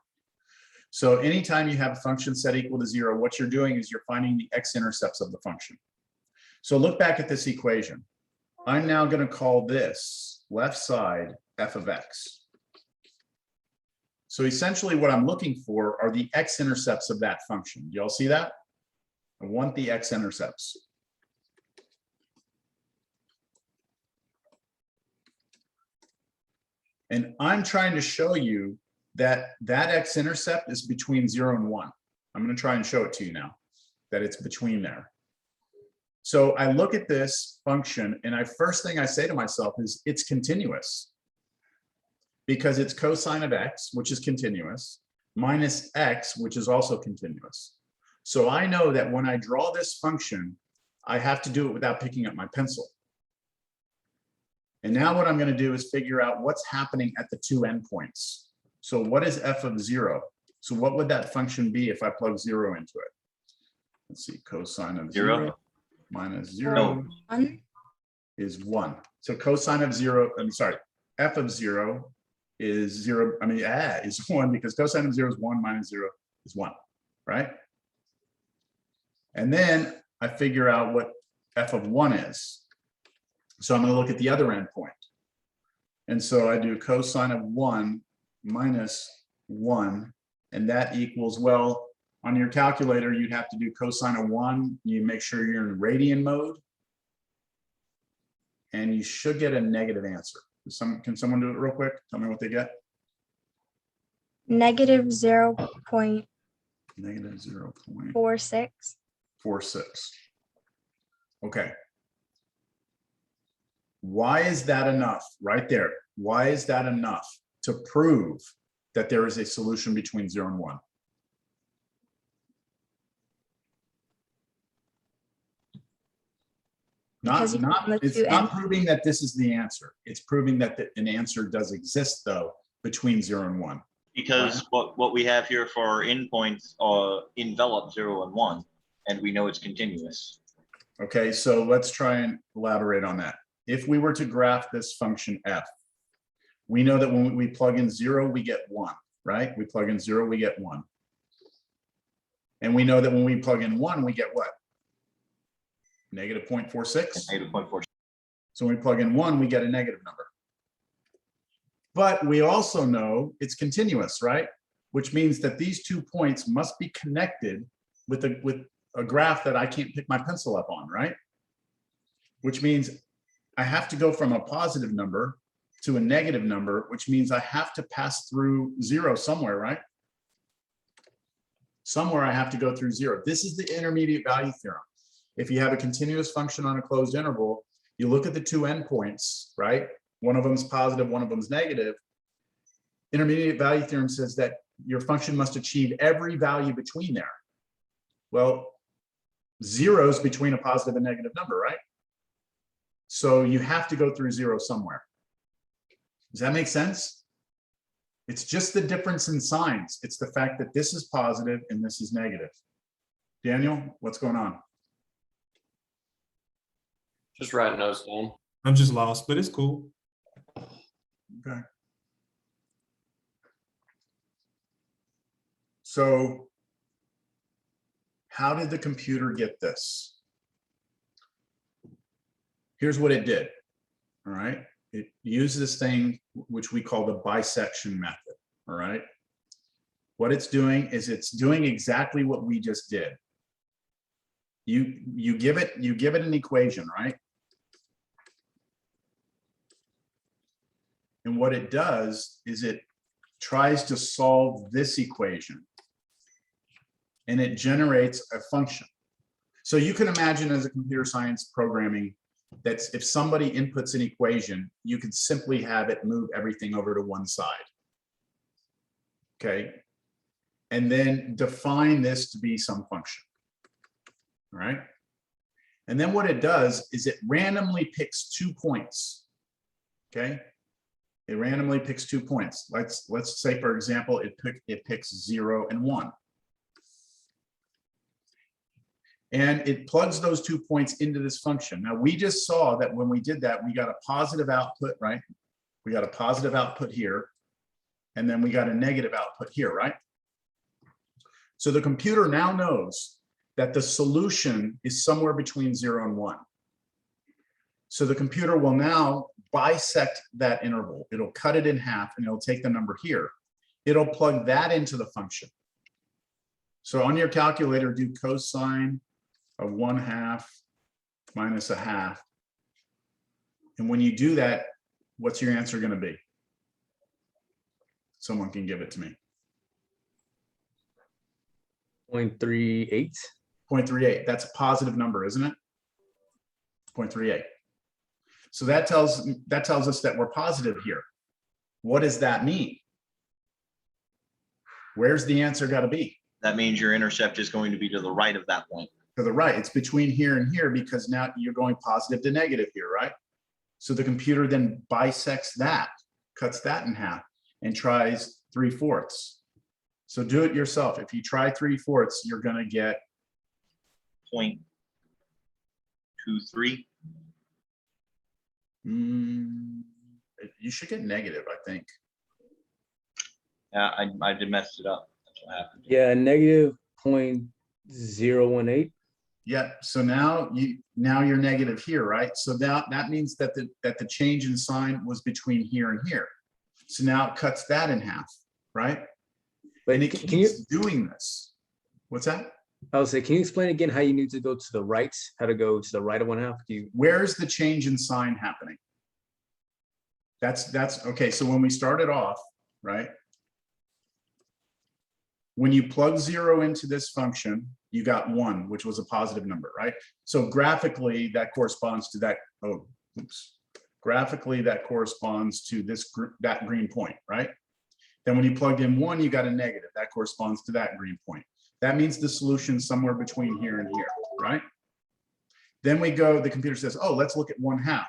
So anytime you have a function set equal to 0, what you're doing is you're finding the x-intercepts of the function. So look back at this equation. I'm now going to call this left side f of x. So essentially what I'm looking for are the x-intercepts of that function. Do y'all see that? I want the x-intercepts. And I'm trying to show you that that x-intercept is between 0 and 1. I'm going to try and show it to you now, that it's between there. So I look at this function, and first thing I say to myself is it's continuous, because it's cosine of x, which is continuous, minus x, which is also continuous. So I know that when I draw this function, I have to do it without picking up my pencil. And now what I'm going to do is figure out what's happening at the two endpoints. So what is f of 0? So what would that function be if I plug 0 into it? Let's see, cosine of 0 minus 0 is 1. So cosine of 0, I'm sorry, f of 0 is 0, is 1, because cosine of 0 is 1 minus 0 is 1, right? And then I figure out what f of 1 is. So I'm going to look at the other endpoint. And so I do cosine of 1 minus 1, and that equals, well, on your calculator, you'd have to do cosine of 1. You make sure you're in radian mode, and you should get a negative answer. Can someone do it real quick? Tell me what they get. Negative 0.46. Negative 0.46. Okay. Why is that enough right there? Why is that enough to prove that there is a solution between 0 and 1? Because you found the It's two not proving that this is the answer. It's proving that an answer does exist, though, between 0 and 1. Because what we have here for our endpoints envelop 0 and 1, and we know it's continuous. Okay, so let's try and elaborate on that. If we were to graph this function f, we know that when we plug in 0, we get 1, right? We plug in 0, we get 1. And we know that when we plug in 1, we get what? Negative 0.46? Negative 0.46. So when we plug in 1, we get a negative number. But we also know it's continuous, right? Which means that these 2 points must be connected with a graph that I can't pick my pencil up on, right? Which means I have to go from a positive number to a negative number, which means I have to pass through 0 somewhere, right? Somewhere I have to go through 0. This is the intermediate value theorem. If you have a continuous function on a closed interval, you look at the two endpoints, right? One of them is positive, one of them is negative. Intermediate value theorem says that your function must achieve every value between there. Well, 0 is between a positive and negative number, right? So you have to go through 0 somewhere. Does that make sense? It's just the difference in signs. It's the fact that this is positive and this is negative. Daniel, what's going on? Just writing notes down. I'm just lost, but it's cool. Okay. So how did the computer get this? Here's what it did. All right. It used this thing, which we call the bisection method. All right. What it's doing is it's doing exactly what we just did. You give it an equation, right? And what it does is it tries to solve this equation, and it generates a function. So you can imagine, as a computer science programming, that if somebody inputs an equation, you could simply have it move everything over to one side. Okay. And then define this to be some function. all right? And then what it does is it randomly picks 2 points, okay? It randomly picks 2 points. Let's say, for example, it picks 0 and 1. And it plugs those 2 points into this function. Now, we just saw that when we did that, we got a positive output, right? We got a positive output here, and then we got a negative output here, right? So the computer now knows that the solution is somewhere between 0 and 1. So the computer will now bisect that interval. It'll cut it in half, and it'll take the number here. It'll plug that into the function. So on your calculator, do cosine of 1/2 minus 1/2. And when you do that, what's your answer going to be? Someone can give it to me. 0.38. 0.38. That's a positive number, isn't it? 0.38. So that tells us that we're positive here. What does that mean? Where's the answer got to be? That means your intercept is going to be to the right of that point. To the right. It's between here and here because now you're going positive to negative here, right? So the computer then bisects that, cuts that in half, and tries 3/4. So do it yourself. If you try 3/4, you're going to get 0.23. You should get negative, I think. Yeah, I did mess it up. That's what happened. Yeah, negative 0.018. Yeah. So now you're negative here, right? So now that means that the change in sign was between here and here. So now it cuts that in half, right? But And it can you? keeps doing this. What's that? I would say, can you explain again how you need to go to the right? How to go to the right of 1/2? Where's the change in sign happening? That's okay. So when we started off, right? When you plug 0 into this function, you got 1, which was a positive number, right? So graphically, that corresponds to that. Oh, oops. Graphically, that corresponds to that green point, right? Then when you plugged in 1, you got a negative. That corresponds to that green point. That means the solution somewhere between here and here, right? Then the computer says, oh, let's look at 1/2.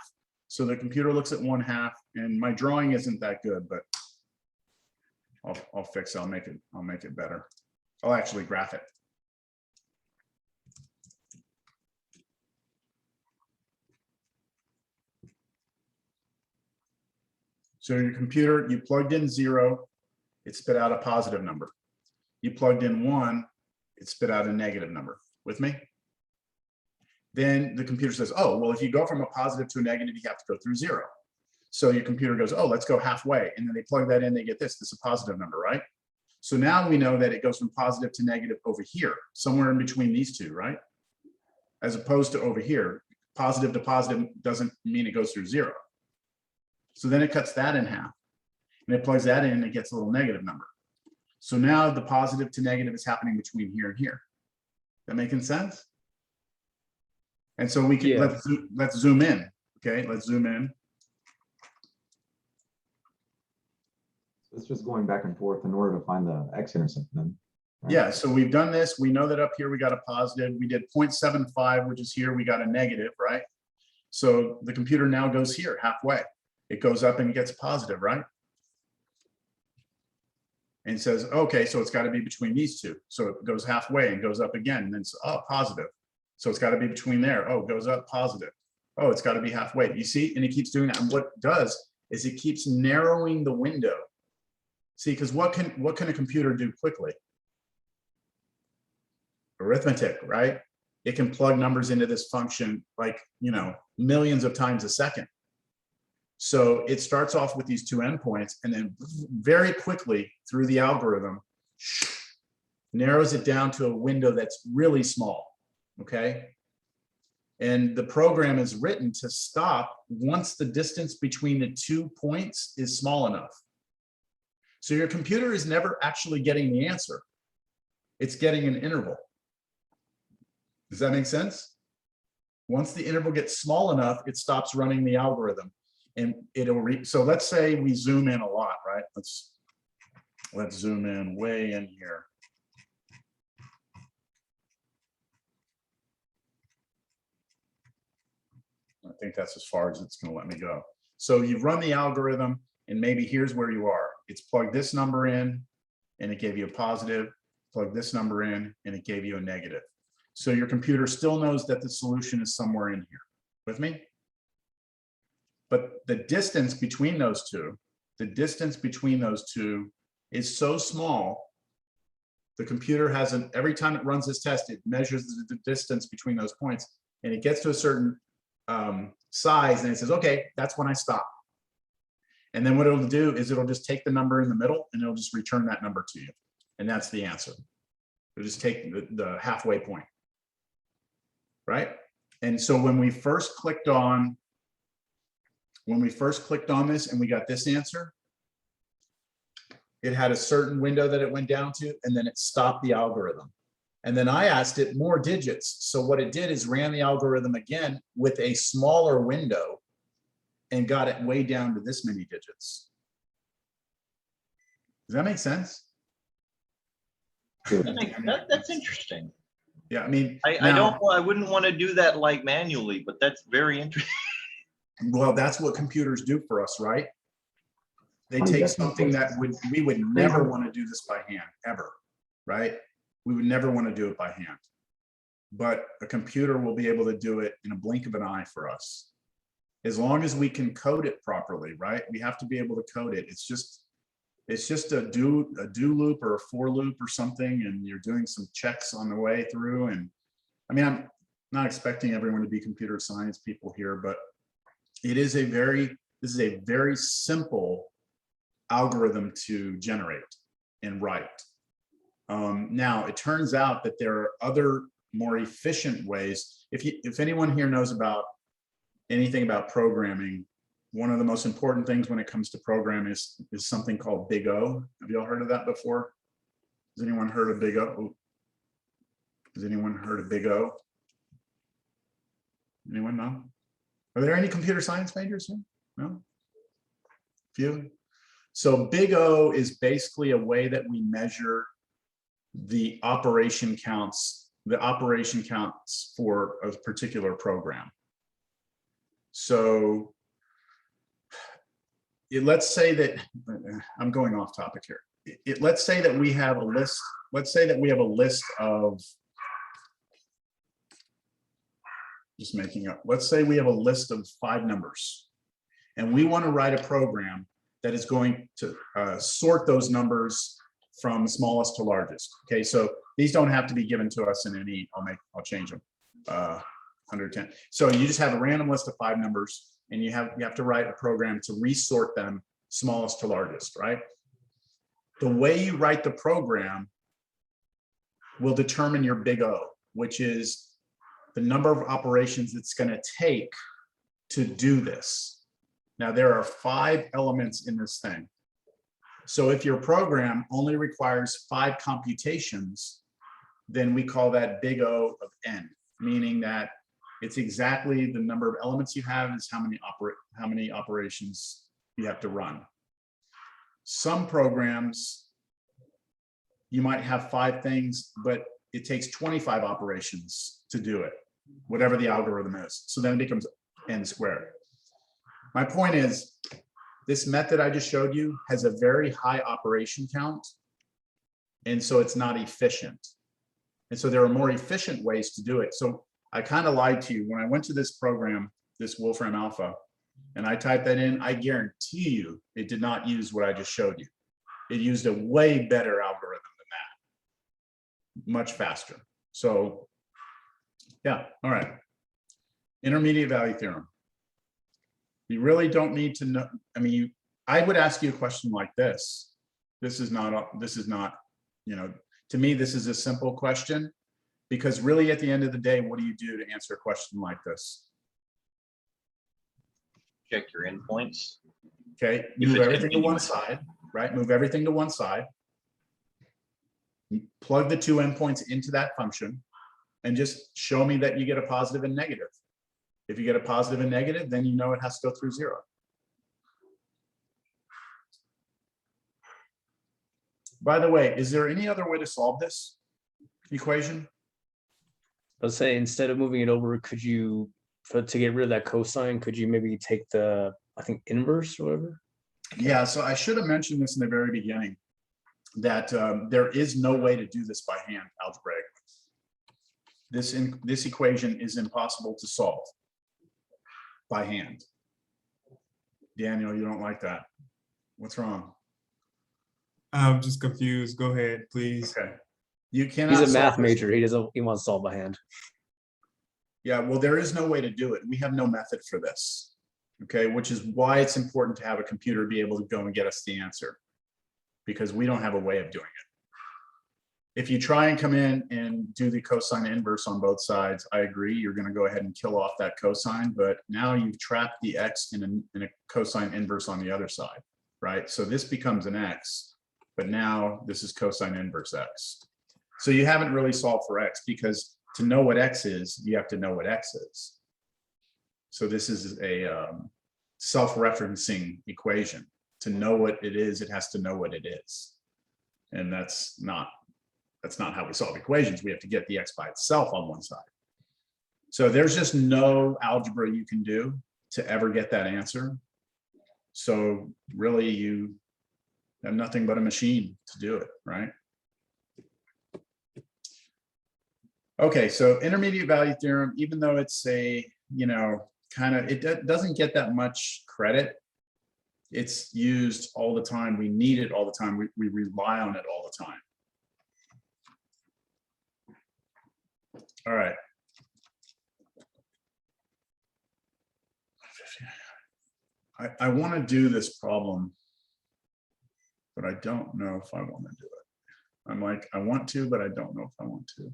So the computer looks at 1/2, and my drawing isn't that good, but I'll fix it. I'll make it better. I'll actually graph it. So your computer, you plugged in 0, it spit out a positive number. You plugged in 1, it spit out a negative number. With me? Then the computer says, oh, well, if you go from a positive to a negative, you have to go through 0. So your computer goes, oh, let's go halfway. And then they plug that in, they get this. This is a positive number, right? So now we know that it goes from positive to negative over here, somewhere in between these two, right? As opposed to over here. Positive to positive doesn't mean it goes through 0. So then it cuts that in half. And it plugs that in, and it gets a little negative number. So now the positive to negative is happening between here and here. That making sense? And so we can, Yeah. let's zoom in. Okay, let's zoom in. It's just going back and forth in order to find the x-intercept then. Right? Yeah, so we've done this. We know that up here we got a positive. We did 0.75, which is here. We got a negative, right? So the computer now goes here halfway. It goes up and gets positive, right? And says, okay, so it's got to be between these two. So it goes halfway and goes up again, and then it's, oh, positive. So it's got to be between there. Oh, it goes up, positive. Oh, it's got to be halfway. You see? And it keeps doing that. And what it does is it keeps narrowing the window. See, because what can a computer do quickly? Arithmetic, right? It can plug numbers into this function like, millions of times a second. So it starts off with these 2 endpoints, and then very quickly through the algorithm, narrows it down to a window that's really small, okay? And the program is written to stop once the distance between the 2 points is small enough. So your computer is never actually getting the answer. It's getting an interval. Does that make sense? Once the interval gets small enough, it stops running the algorithm. And so let's say we zoom in a lot, right? Let's zoom in way in here. think that's as far as it's going to let me go. So you've run the algorithm, and maybe here's where you are. It's plugged this number in, and it gave you a positive. Plug this number in, and it gave you a negative. So your computer still knows that the solution is somewhere in here. With me? But the distance between those two, is so small. The computer hasn't, every time it runs this test, it measures the distance between those points, and it gets to a certain size, and it says, okay, that's when I stop. And then what it'll do is it'll just take the number in the middle, and it'll just return that number to you. And that's the answer. It'll just take the halfway point, right? And so when we first clicked on this and we got this answer, it had a certain window that it went down to, and then it stopped the algorithm. And then I asked it more digits. So what it did is ran the algorithm again with a smaller window and got it way down to this many digits. Does that make sense? That's interesting. Yeah, I mean, I wouldn't want to do that like manually, but that's very interesting. well, that's what computers do for us, right? They Oh, take definitely. something that we would never want to do this by hand, ever, right? We would never want to do it by hand. But a computer will be able to do it in a blink of an eye for us. As long as we can code it properly, right? We have to be able to code it. It's just a do loop or a for loop or something, and you're doing some checks on the way through. And I mean, I'm not expecting everyone to be computer science people here, but this is a very simple algorithm to generate and write. Now, it turns out that there are other more efficient ways. If anyone here knows about anything about programming, one of the most important things when it comes to programming is something called Big O. Have you all heard of that before? Has anyone heard of Big O? Has anyone heard of Big O? Anyone know? Are there any computer science majors here? No? Few? So Big O is basically a way that we measure the operation counts for a particular program. So let's say that I'm going off topic here. Let's say that we have a list. Let's say that we have a list of, just making up. Let's say we have a list of 5 numbers, and we want to write a program that is going to sort those numbers from smallest to largest. Okay, so these don't have to be given to us in any. I'll change them. 110. So you just have a random list of 5 numbers, and you have to write a program to resort them smallest to largest, right? The way you write the program will determine your Big O, which is the number of operations it's going to take to do this. Now, there are 5 elements in this thing. So if your program only requires 5 computations, then we call that Big O of n, meaning that it's exactly the number of elements you have is how many operations you have to run. Some programs, you might have 5 things, but it takes 25 operations to do it, whatever the algorithm is. So then it becomes n squared. My point is, this method I just showed you has a very high operation count, and so it's not efficient. And so there are more efficient ways to do it. So I kind of lied to you. When I went to this program, this Wolfram Alpha, and I typed that in, I guarantee you it did not use what I just showed you. It used a way better algorithm than that, much faster. So yeah, all right. Intermediate value theorem. You really don't need to know. I mean, I would ask you a question like this. This is not, you know, to me, this is a simple question, because really at the end of the day, what do you do to answer a question like this? Check your endpoints. Okay, move everything to one side, right? Move everything to one side. Plug the 2 endpoints into that function and just show me that you get a positive and negative. If you get a positive and negative, then you know it has to go through 0. By the way, is there any other way to solve this equation? Let's say instead of moving it over, could you to get rid of that cosine, could you maybe take the, I think, inverse or whatever? Yeah, so I should have mentioned this in the very beginning, that there is no way to do this by hand algebraically. This equation is impossible to solve by hand. Daniel, you don't like that. What's wrong? I'm just confused. Go ahead, please. Okay. You cannot. He's a math solve this. major. He wants to solve by hand. Yeah, well, there is no way to do it. We have no method for this. Okay, which is why it's important to have a computer be able to go and get us the answer, because we don't have a way of doing it. If you try and come in and do the cosine inverse on both sides, I agree, you're going to go ahead and kill off that cosine, but now you've trapped the x in a cosine inverse on the other side, right? So this becomes an x, but now this is cosine inverse x. So you haven't really solved for x, because to know what x is, you have to know what x is. So this is a self-referencing equation. To know what it is, it has to know what it is. And that's not how we solve equations. We have to get the x by itself on one side. So there's just no algebra you can do to ever get that answer. So really you have nothing but a machine to do it, right? Okay, so intermediate value theorem, even though it's a, it doesn't get that much credit. It's used all the time. We need it all the time. We rely on it all the time. All right. I want to do this problem, but I don't know if I want to do it. I'm like, I want to, but I don't know if I want to.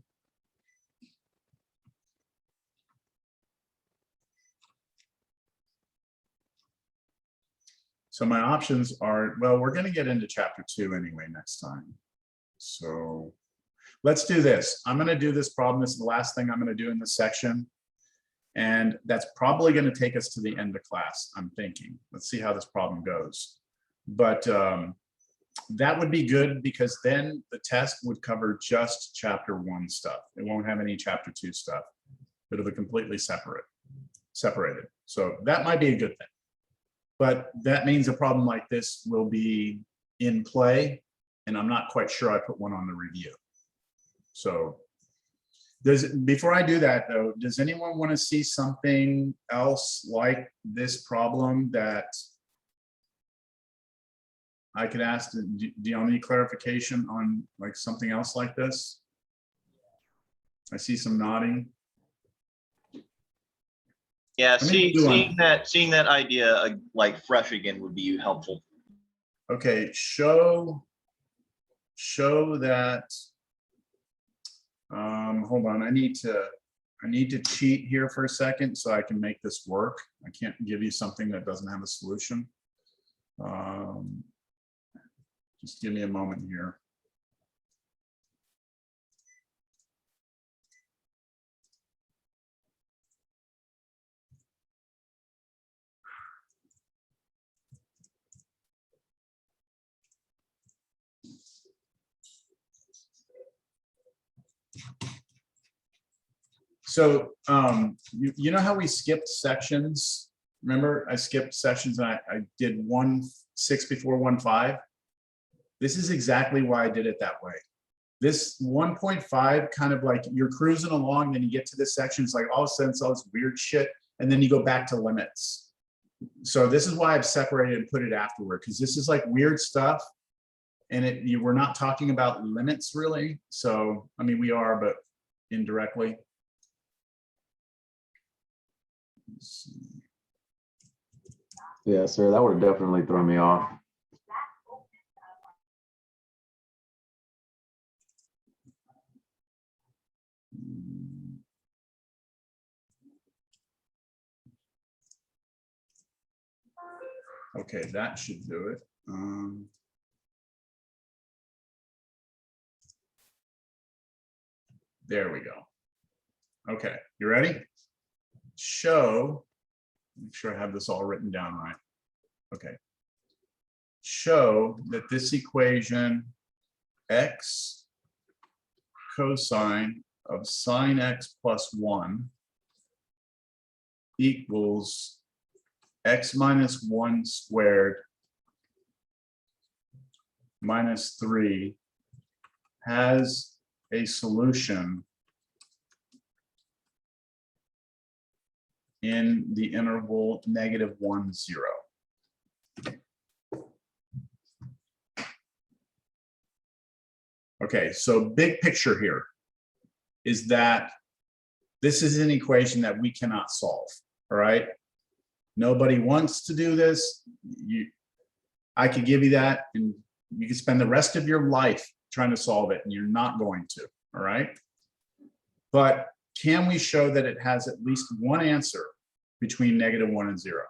So my options are, well, we're going to get into chapter 2 anyway next time. So let's do this. I'm going to do this problem. This is the last thing I'm going to do in this section. And that's probably going to take us to the end of class, I'm thinking. Let's see how this problem goes. But that would be good, because then the test would cover just chapter 1 stuff. It won't have any chapter 2 stuff. It'll be completely separated. So that might be a good thing. But that means a problem like this will be in play, and I'm not quite sure I put one on the review. So before I do that though, does anyone want to see something else like this problem that I could ask? Do y'all need clarification on like something else like this? I see some nodding. Yeah, me do seeing that idea like fresh again would be helpful. Okay, show that. Hold on, I need to cheat here for a second so I can make this work. I can't give you something that doesn't have a solution. Just give me a moment here. So you know how we skipped sections? Remember, I skipped sections and I did 1.6 before 1.5. This is exactly why I did it that way. This 1.5 kind of like you're cruising along, then you get to this section, it's like all of a sudden it's all this weird shit, and then you go back to limits. So this is why I've separated and put it afterward, because this is like weird stuff, and we're not talking about limits really. So I mean, we are, but indirectly. Yeah, sir, that would have definitely thrown me off. Okay, that should do it. There we go. Okay, you ready? Show, make sure I have this all written down right. Okay. Show that this equation, x cosine of sine x plus 1 equals x minus 1 squared minus 3 has a solution in the interval -1, 0. Okay, so big picture here is that this is an equation that we cannot solve, all right? Nobody wants to do this. I could give you that and you could spend the rest of your life trying to solve it and you're not going to, all right? But can we show that it has at least one answer between -1 and 0?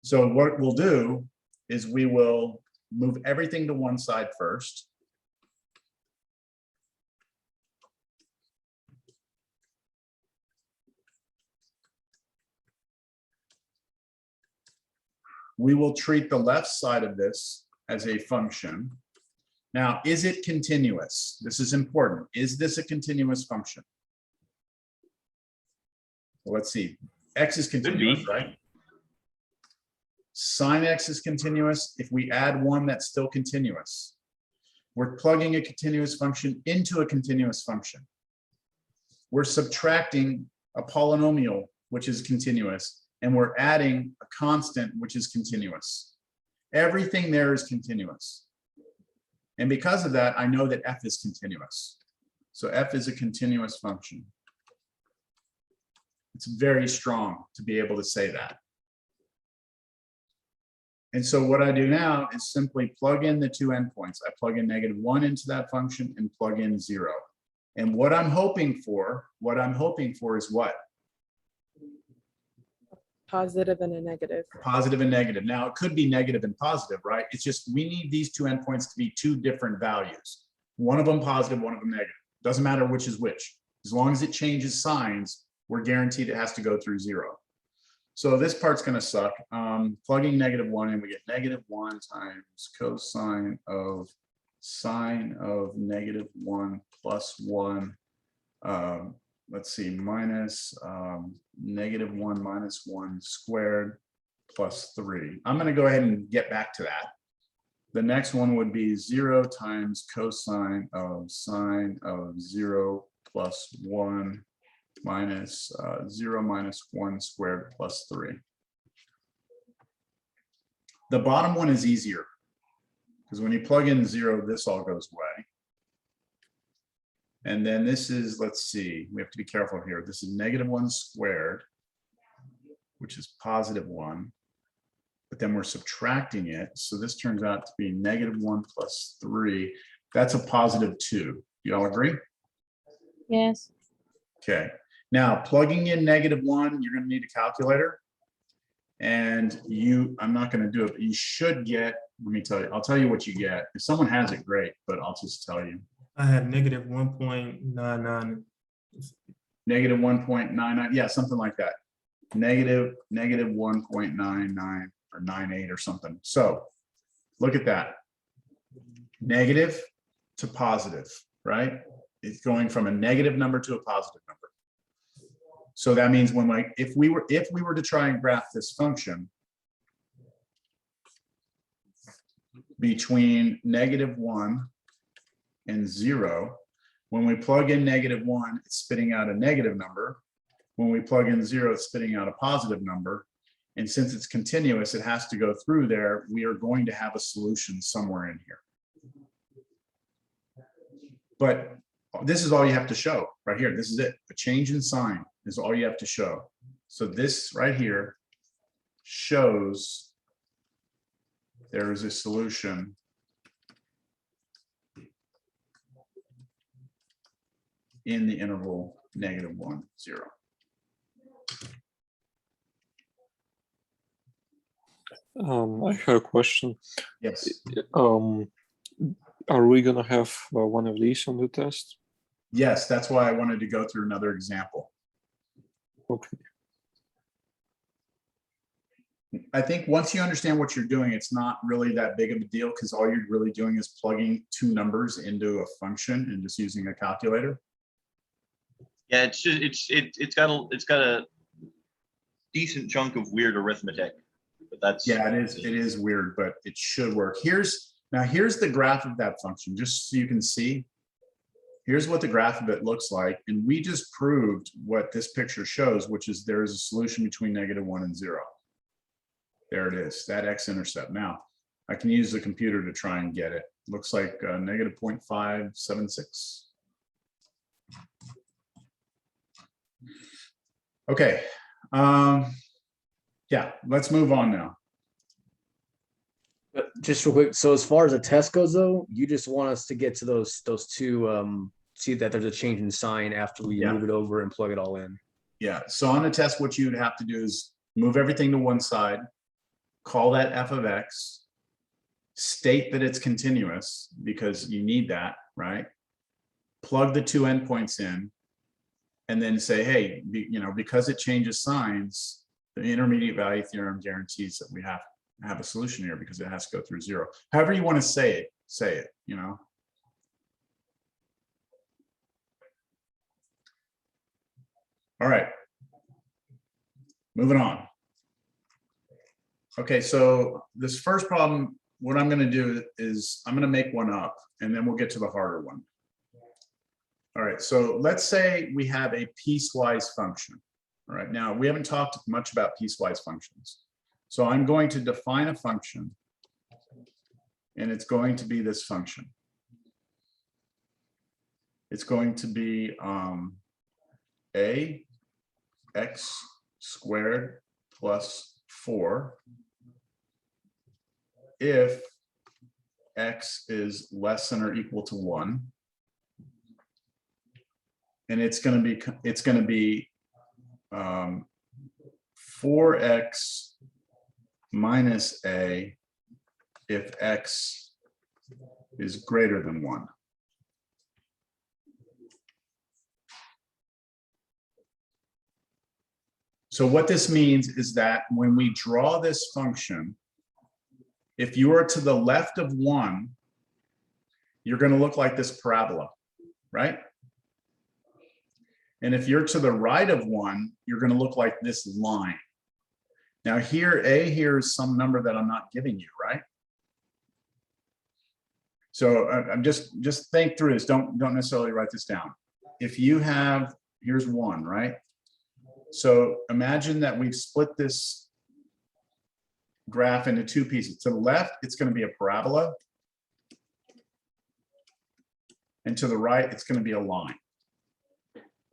So what we'll do is we will move everything to one side first. We will treat the left side of this as a function. Now, is it continuous? This is important. Is this a continuous function? Well, let's see. X is continuous, right? Sine X is continuous. If we add 1, that's still continuous. We're plugging a continuous function into a continuous function. We're subtracting a polynomial, which is continuous, and we're adding a constant, which is continuous. Everything there is continuous. And because of that, I know that f is continuous. So f is a continuous function. It's very strong to be able to say that. And so what I do now is simply plug in the two endpoints. I plug in -1 into that function and plug in 0. And what I'm hoping for is what? Positive and a negative. Positive and negative. Now, it could be negative and positive, right? It's just we need these two endpoints to be two different values. One of them positive, one of them negative. Doesn't matter which is which. As long as it changes signs, we're guaranteed it has to go through 0. So this part's going to suck. Plugging -1 in, we get -1 times cosine of sine of -1 plus 1. Let's see, minus -1 minus 1 squared plus 3. I'm going to go ahead and get back to that. The next one would be 0 times cosine of sine of 0 plus 1 minus 0 minus 1 squared plus 3. The bottom one is easier because when you plug in 0, this all goes away. And then this is, let's see, we have to be careful here. This is -1 squared, which is +1, but then we're subtracting it. So this turns out to be -1 plus 3. That's a +2. You all agree? Yes. Okay. Now plugging in -1, you're going to need a calculator. And I'm not going to do it, but you should get, let me tell you, I'll tell you what you get. If someone has it, great, but I'll just tell you. I had -1.99. -1.99, yeah, something like that. -1.99 or 98 or something. So look at that. Negative to positive, right? It's going from a negative number to a positive number. So that means when if we were to try and graph this function between -1 and 0, when we plug in -1, it's spitting out a negative number. When we plug in 0, it's spitting out a positive number. And since it's continuous, it has to go through there. We are going to have a solution somewhere in here. But this is all you have to show right here. This is it. A change in sign is all you have to show. So this right here shows there is a solution in the interval -1, 0. I have a question. Yes. Are we gonna have one of these on the test? Yes, that's why I wanted to go through another example. Okay. I think once you understand what you're doing, it's not really that big of a deal because all you're really doing is plugging two numbers into a function and just using a calculator. Yeah, it's just it's got a decent chunk of weird arithmetic, but that's. Yeah, it is weird, but it should work. Here's the graph of that function, just so you can see. Here's what the graph of it looks like. And we just proved what this picture shows, which is there is a solution between -1 and 0. There it is, that x-intercept. Now, I can use the computer to try and get it. Looks like -0.576. Okay. Yeah, let's move on now. But just real quick, so as far as the test goes, though, you just want us to get to those two, see that there's a change in sign after we Yeah. move it over and plug it all in. Yeah, so on the test, what you'd have to do is move everything to one side, call that f of x, state that it's continuous because you need that, right? Plug the two endpoints in, and then say, hey, because it changes signs, the intermediate value theorem guarantees that we have a solution here because it has to go through 0. However you want to say it, All right. Moving on. Okay, so this first problem, what I'm going to do is I'm going to make one up, and then we'll get to the harder one. All right, so let's say we have a piecewise function. All right, now we haven't talked much about piecewise functions. So I'm going to define a function, and it's going to be this function. It's going to be ax squared plus 4 if x is less than or equal to 1. And it's going to be 4x minus a if x is greater than 1. So what this means is that when we draw this function, if you are to the left of 1, you're going to look like this parabola, right? And if you're to the right of 1, you're going to look like this line. Now here, a here is some number that I'm not giving you, right? So I'm just think through this. Don't necessarily write this down. If you have, here's 1, right? So imagine that we've split this graph into two pieces. To the left, it's going to be a parabola. And to the right, it's going to be a line.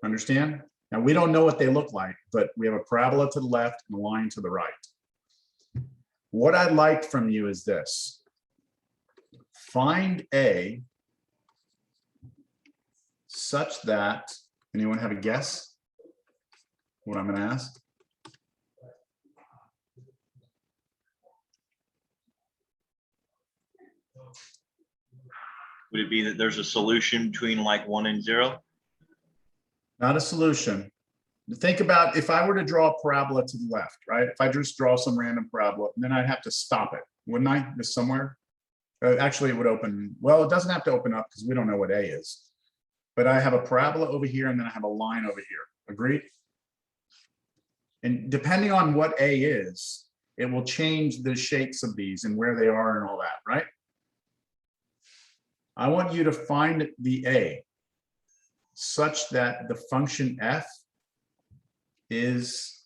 Understand? Now, we don't know what they look like, but we have a parabola to the left and a line to the right. What I'd like from you is this. Find A such that, anyone have a guess what I'm going to ask? Would it be that there's a solution between like 1 and 0? Not a solution. Think about if I were to draw a parabola to the left, right? If I just draw some random parabola, then I'd have to stop it, wouldn't I? Just somewhere. Actually, it would open. Well, it doesn't have to open up because we don't know what A is. But I have a parabola over here, and then I have a line over here. Agreed? And depending on what A is, it will change the shapes of these and where they are and all that, right? I want you to find the A such that the function f is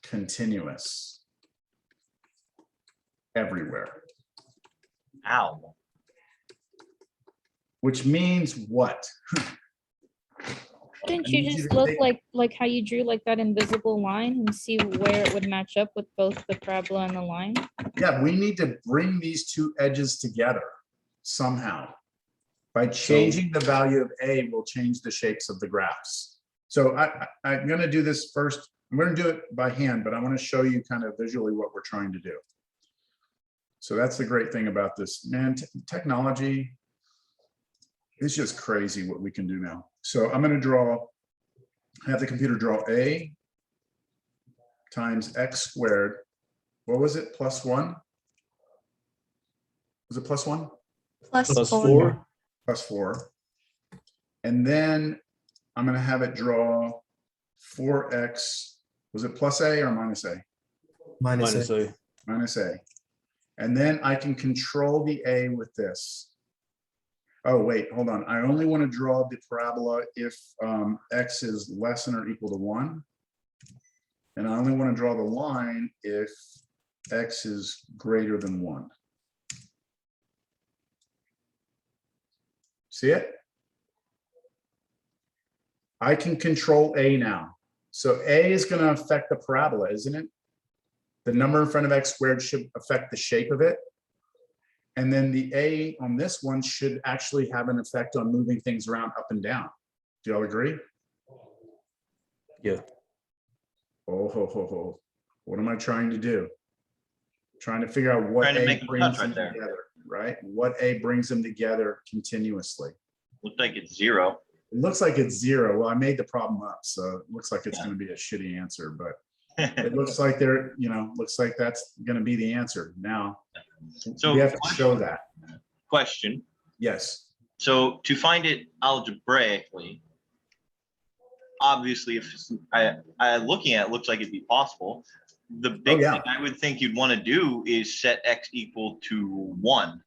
continuous everywhere. Ow. Which means what? Wouldn't I you need you just to look take- like how you drew like that invisible line and see where it would match up with both the parabola and the line? Yeah, we need to bring these two edges together somehow. By changing the value of A, we'll change the shapes of the graphs. So I'm going to do this first. I'm going to do it by hand, but I want to show you kind of visually what we're trying to do. So that's the great thing about this, man. Technology is just crazy what we can do now. So I'm going to have the computer draw A times x squared. What was it? Plus 1? Was it plus 1? Plus 4. Plus 4. And then I'm going to have it draw 4x Was it plus A or minus A? Minus Minus A. A. Minus A. And then I can control the A with this. Oh, wait, hold on. I only want to draw the parabola if X is less than or equal to 1. And I only want to draw the line if X is greater than 1. See it? I can control A now. So A is going to affect the parabola, isn't it? The number in front of X squared should affect the shape of it. And then the A on this one should actually have an effect on moving things around up and down. Do y'all agree? Yeah. Oh, ho, ho, ho. What am I trying to do? Trying to figure out what Trying to A make them brings touch right them there. together, right? What A brings them together continuously. Looks like it's 0. It looks like it's 0. Well, I made the problem up, so it looks like it's Yeah. going to be a shitty answer, but it looks like they're, looks like that's going to be the answer. Now, So we have to show that. question. Yes. So to find it algebraically, obviously, if I looking at it, looks like it'd be possible. The big yeah. thing I would think you'd want to do is set X equal to 1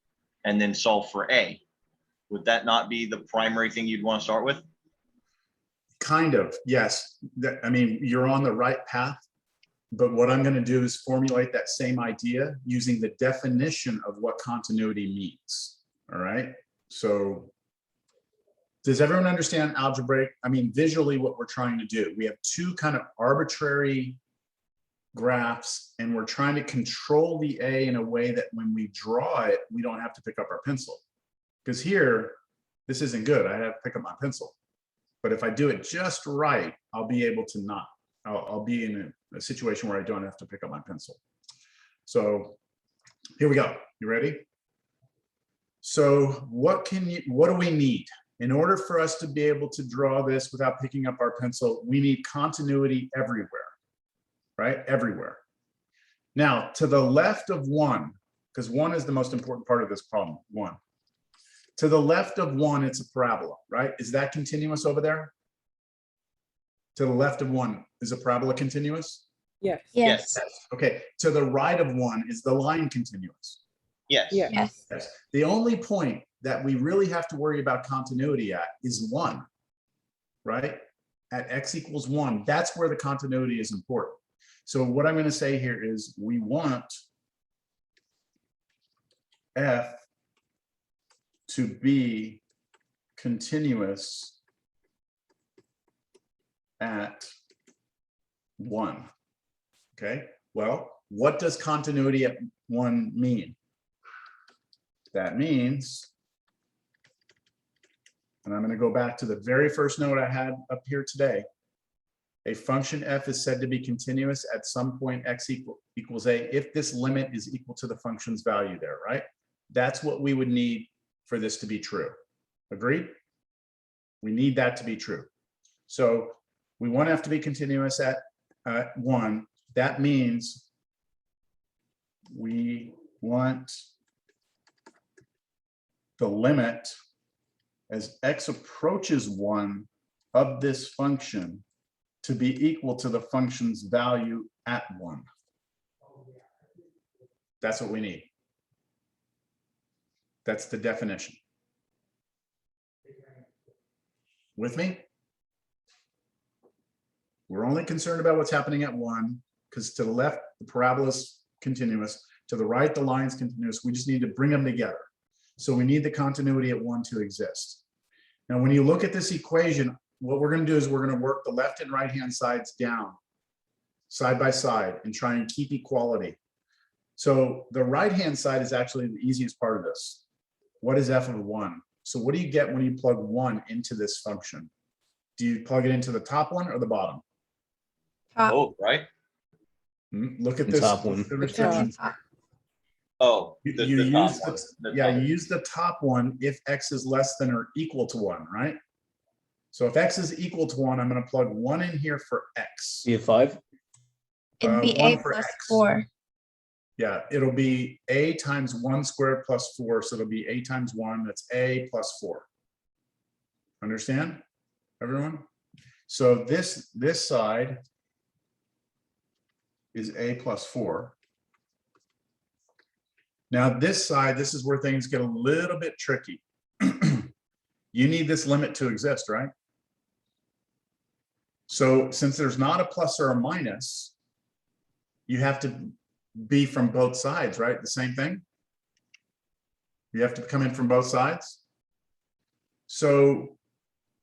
and then solve for A. Would that not be the primary thing you'd want to start with? Kind of, yes. I mean, you're on the right path, but what I'm going to do is formulate that same idea using the definition of what continuity means. All right. So does everyone understand algebraic? I mean, visually what we're trying to do, we have two kind of arbitrary graphs and we're trying to control the A in a way that when we draw it, we don't have to pick up our pencil. Because here, this isn't good. I have to pick up my pencil. But if I do it just right, I'll be able to not. I'll be in a situation where I don't have to pick up my pencil. So here we go. You ready? So what do we need? In order for us to be able to draw this without picking up our pencil, we need continuity everywhere, right? Everywhere. Now, to the left of 1, because 1 is the most important part of this problem, 1. To the left of 1, it's a parabola, right? Is that continuous over there? To the left of 1, is a parabola continuous? Yes. Yes. Okay, to the right of 1, is the line continuous? Yes. Yeah. Yes. Yes. The only point that we really have to worry about continuity at is 1, right? At X equals 1, that's where the continuity is important. So what I'm going to say here is we want F to be continuous at 1. Okay, well, what does continuity at 1 mean? That means, and I'm going to go back to the very first note I had up here today. A function f is said to be continuous at some point x equals a if this limit is equal to the function's value there, right? That's what we would need for this to be true. Agreed? We need that to be true. So we want f to be continuous at 1. That means we want the limit as x approaches 1 of this function to be equal to the function's value at 1. That's what we need. That's the definition. With me? We're only concerned about what's happening at 1, because to the left, the parabola is continuous. To the right, the line's continuous. We just need to bring them together. So we need the continuity at 1 to exist. Now, when you look at this equation, what we're going to do is we're going to work the left and right hand sides down, side by side, and try and keep equality. So the right hand side is actually the easiest part of this. What is f of 1? So what do you get when you plug 1 into this function? Do you plug it into the top one or the bottom? Top. Oh, right. Look at The this. top one. The restrictions. Oh, You the top use one. the, The yeah, top. you use the top one if x is less than or equal to 1, right? So if x is equal to 1, I'm going to plug 1 in here for x. You have 5? It'd be 1 a for plus x. 4. Yeah, it'll be a times 1 squared plus 4. So it'll be a times 1. That's a plus 4. Understand, everyone? So this side is a plus 4. Now this side, this is where things get a little bit tricky. You need this limit to exist, right? So since there's not a plus or a minus, you have to be from both sides, right? The same thing. You have to come in from both sides. So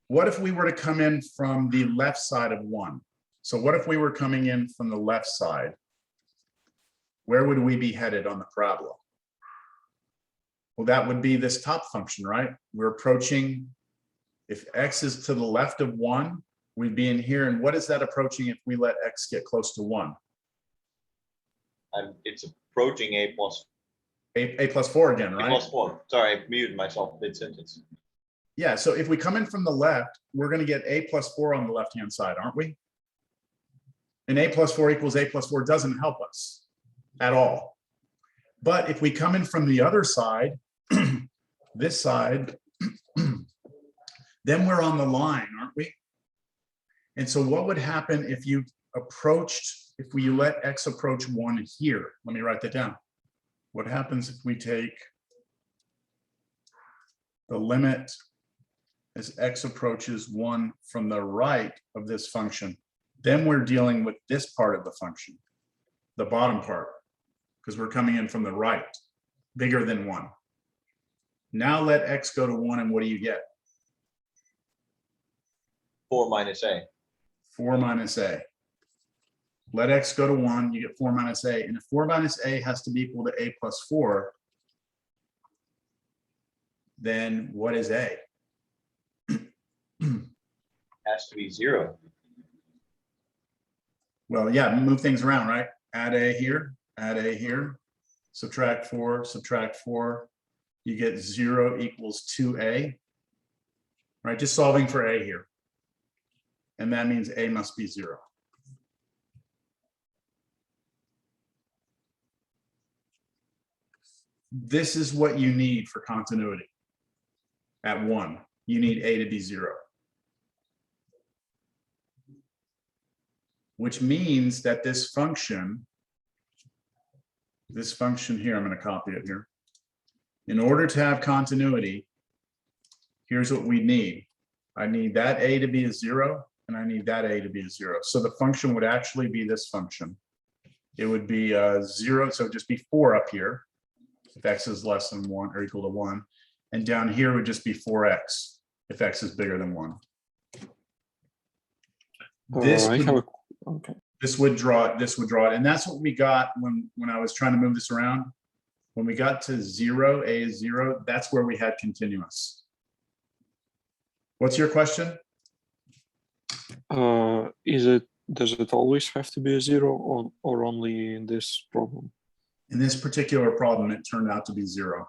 what if we were to come in from the left side of 1? So what if we were coming in from the left side? Where would we be headed on the parabola? Well, that would be this top function, right? We're approaching, if x is to the left of 1, we'd be in here. And what is that approaching if we let x get close to 1? It's approaching a plus A plus 4 again, a right? plus 4. Sorry, I muted myself mid-sentence. Yeah, so if we come in from the left, we're going to get a plus 4 on the left-hand side, aren't we? And a plus 4 equals a plus 4 doesn't help us at all. But if we come in from the other side, this side, then we're on the line, aren't we? And so what would happen if you approached, if we let x approach 1 here? Let me write that down. What happens if we take the limit as x approaches 1 from the right of this function? Then we're dealing with this part of the function, the bottom part, because we're coming in from the right, bigger than 1. Now let x go to 1, and what do you get? 4 minus a. 4 minus a. Let x go to 1, you get 4 minus a. And if 4 minus a has to be equal to a plus 4, then what is a? Has to be 0. Well, yeah, move things around, right? Add a here, subtract 4, subtract 4. You get 0 equals 2a, right? Just solving for a here. And that means a must be 0. This is what you need for continuity. At 1, you need a to be 0. Which means that this function here, I'm going to copy it here. In order to have continuity, here's what we need. I need that a to be a 0, and I need that a to be a 0. So the function would actually be this function. It would be 0, so it'd just be 4 up here, if x is less than 1 or equal to 1. And down here would just be 4x, if x is bigger than 1. This I would- have a okay. This would draw it. And that's what we got when I was trying to move this around. When we got to 0, a is 0, that's where we had continuous. What's your question? Does it always have to be a 0 or only in this problem? In this particular problem, it turned out to be 0.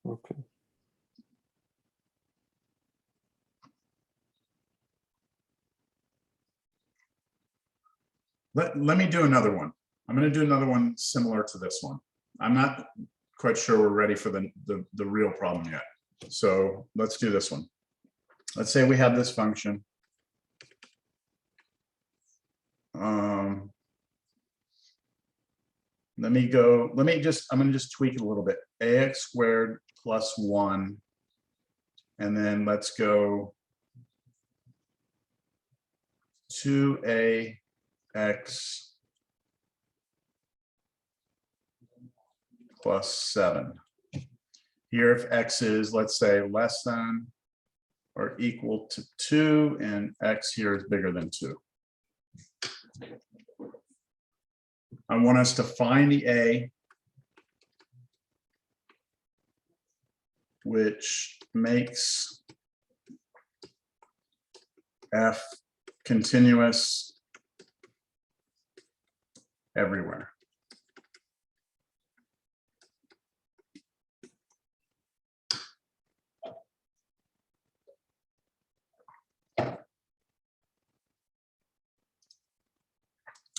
Okay. Let me do another one. I'm going to do another one similar to this one. I'm not quite sure we're ready for the real problem yet. So let's do this one. Let's say we have this function. I'm going to just tweak it a little bit. Ax squared plus 1. And then let's go 2ax plus 7. Here, if x is, let's say, less than or equal to 2, and x here is bigger than 2. I want us to find the a, which makes f continuous everywhere.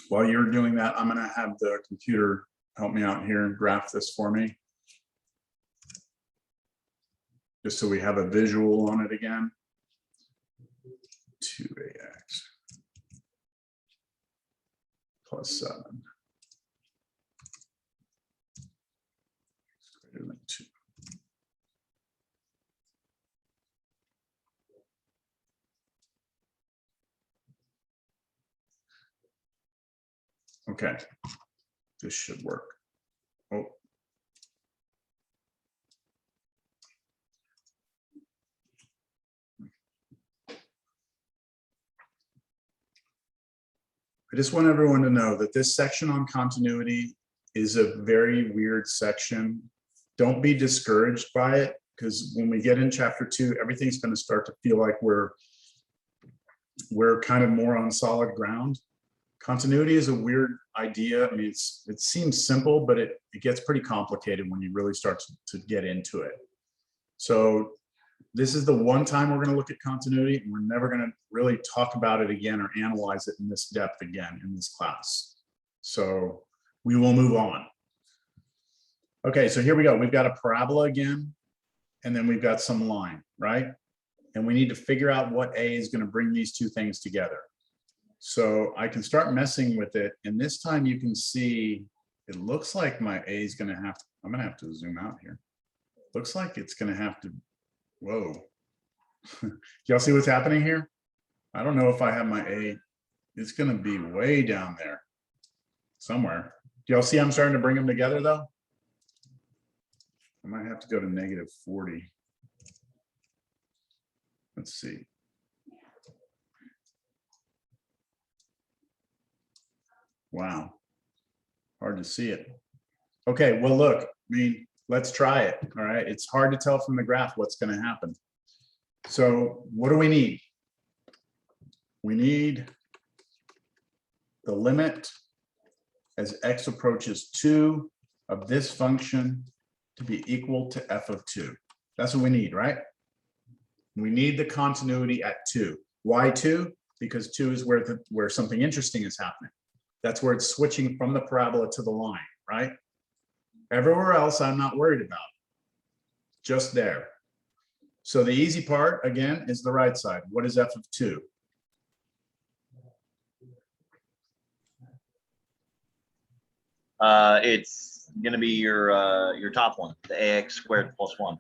While you're doing that, I'm going to have the computer help me out here and graph this for me, just so we have a visual on it again. 2ax. plus 7. Greater than 2. Okay, this should work. Oh. I just want everyone to know that this section on continuity is a very weird section. Don't be discouraged by it, because when we get in chapter 2, everything's going to start to feel like we're kind of more on solid ground. Continuity is a weird idea. I mean, it seems simple, but it gets pretty complicated when you really start to get into it. So this is the one time we're going to look at continuity, and we're never going to really talk about it again or analyze it in this depth again in this class. So we will move on. Okay, so here we go. We've got a parabola again, and then we've got some line, right? And we need to figure out what A is going to bring these two things together. So I can start messing with it, and this time you can see it looks like my A is going to have to, I'm going to have to zoom out here. Looks like it's going to have to, whoa. Y'all see what's happening here? I don't know if I have my A. It's going to be way down there somewhere. Do y'all see I'm starting to bring them together though? I might have to go to -40. Let's see. Wow, hard to see it. Okay, well, look, I mean, let's try it. All right, it's hard to tell from the graph what's going to happen. So what do we need? We need the limit as x approaches 2 of this function to be equal to f of 2. That's what we need, right? We need the continuity at 2. Why 2? Because 2 is where something interesting is happening. That's where it's switching from the parabola to the line, right? Everywhere else, I'm not worried about. Just there. So the easy part, again, is the right side. What is f of 2? It's going to be your top one, the ax squared plus 1.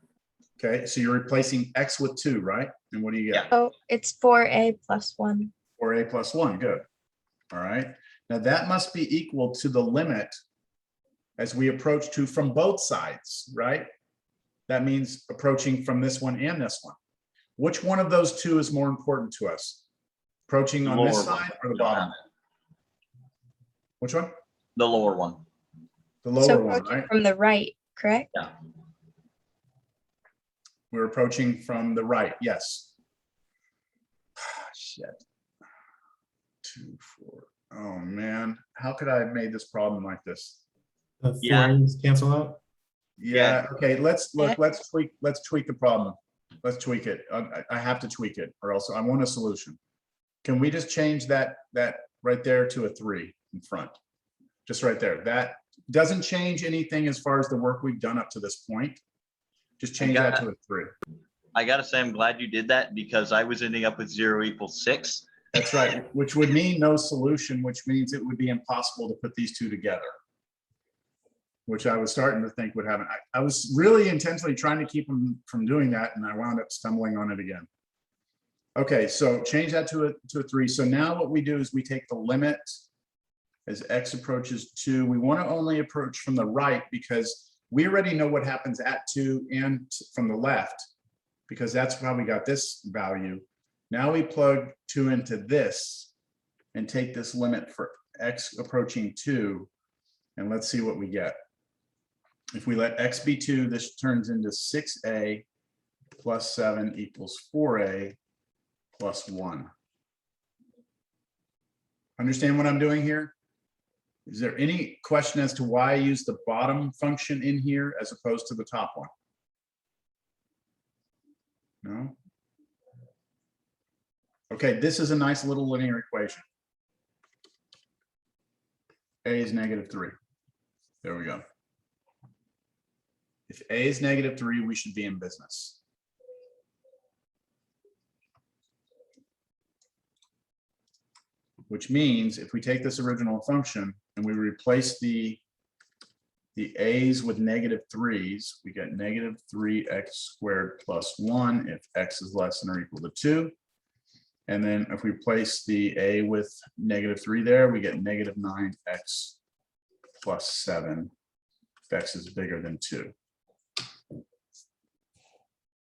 Okay, so you're replacing x with 2, right? And what do you get? Yeah. Oh, it's 4a plus 1. 4a plus 1, good. All right, now that must be equal to the limit as we approach 2 from both sides, right? That means approaching from this one and this one. Which one of those two is more important to us? Approaching on this Lower side one. or the We don't bottom? have it. Which one? The lower one. The So lower one, approaching right? from the right, correct? Yeah. We're approaching from the right, yes. Shit. 2, 4. Oh man, how could I have made this problem like this? The Yeah. 4A's cancel out. Yeah, okay, let's look, Yeah. let's tweak the problem. Let's tweak it. I have to tweak it, or else I want a solution. Can we just change that right there to a 3 in front? Just right there. That doesn't change anything as far as the work we've done up to this point. Just change that to a 3. I got to say, I'm glad you did that because I was ending up with 0 equals 6. That's right, which would mean no solution, which means it would be impossible to put these two together, which I was starting to think would happen. I was really intensely trying to keep them from doing that, and I wound up stumbling on it again. Okay, so change that to a 3. So now what we do is we take the limit as x approaches 2. We want to only approach from the right because we already know what happens at 2 and from the left, because that's how we got this value. Now we plug 2 into this and take this limit for x approaching 2, and let's see what we get. If we let x be 2, this turns into 6a plus 7 equals 4a plus 1. Understand what I'm doing here? Is there any question as to why I use the bottom function in here as opposed to the top one? No? Okay, this is a nice little linear equation. A is -3. There we go. If A is -3, we should be in business. which means if we take this original function and we replace the a's with -3's, we get -3x squared plus 1 if x is less than or equal to 2. And then if we place the a with -3 there, we get -9x plus 7 if x is bigger than 2.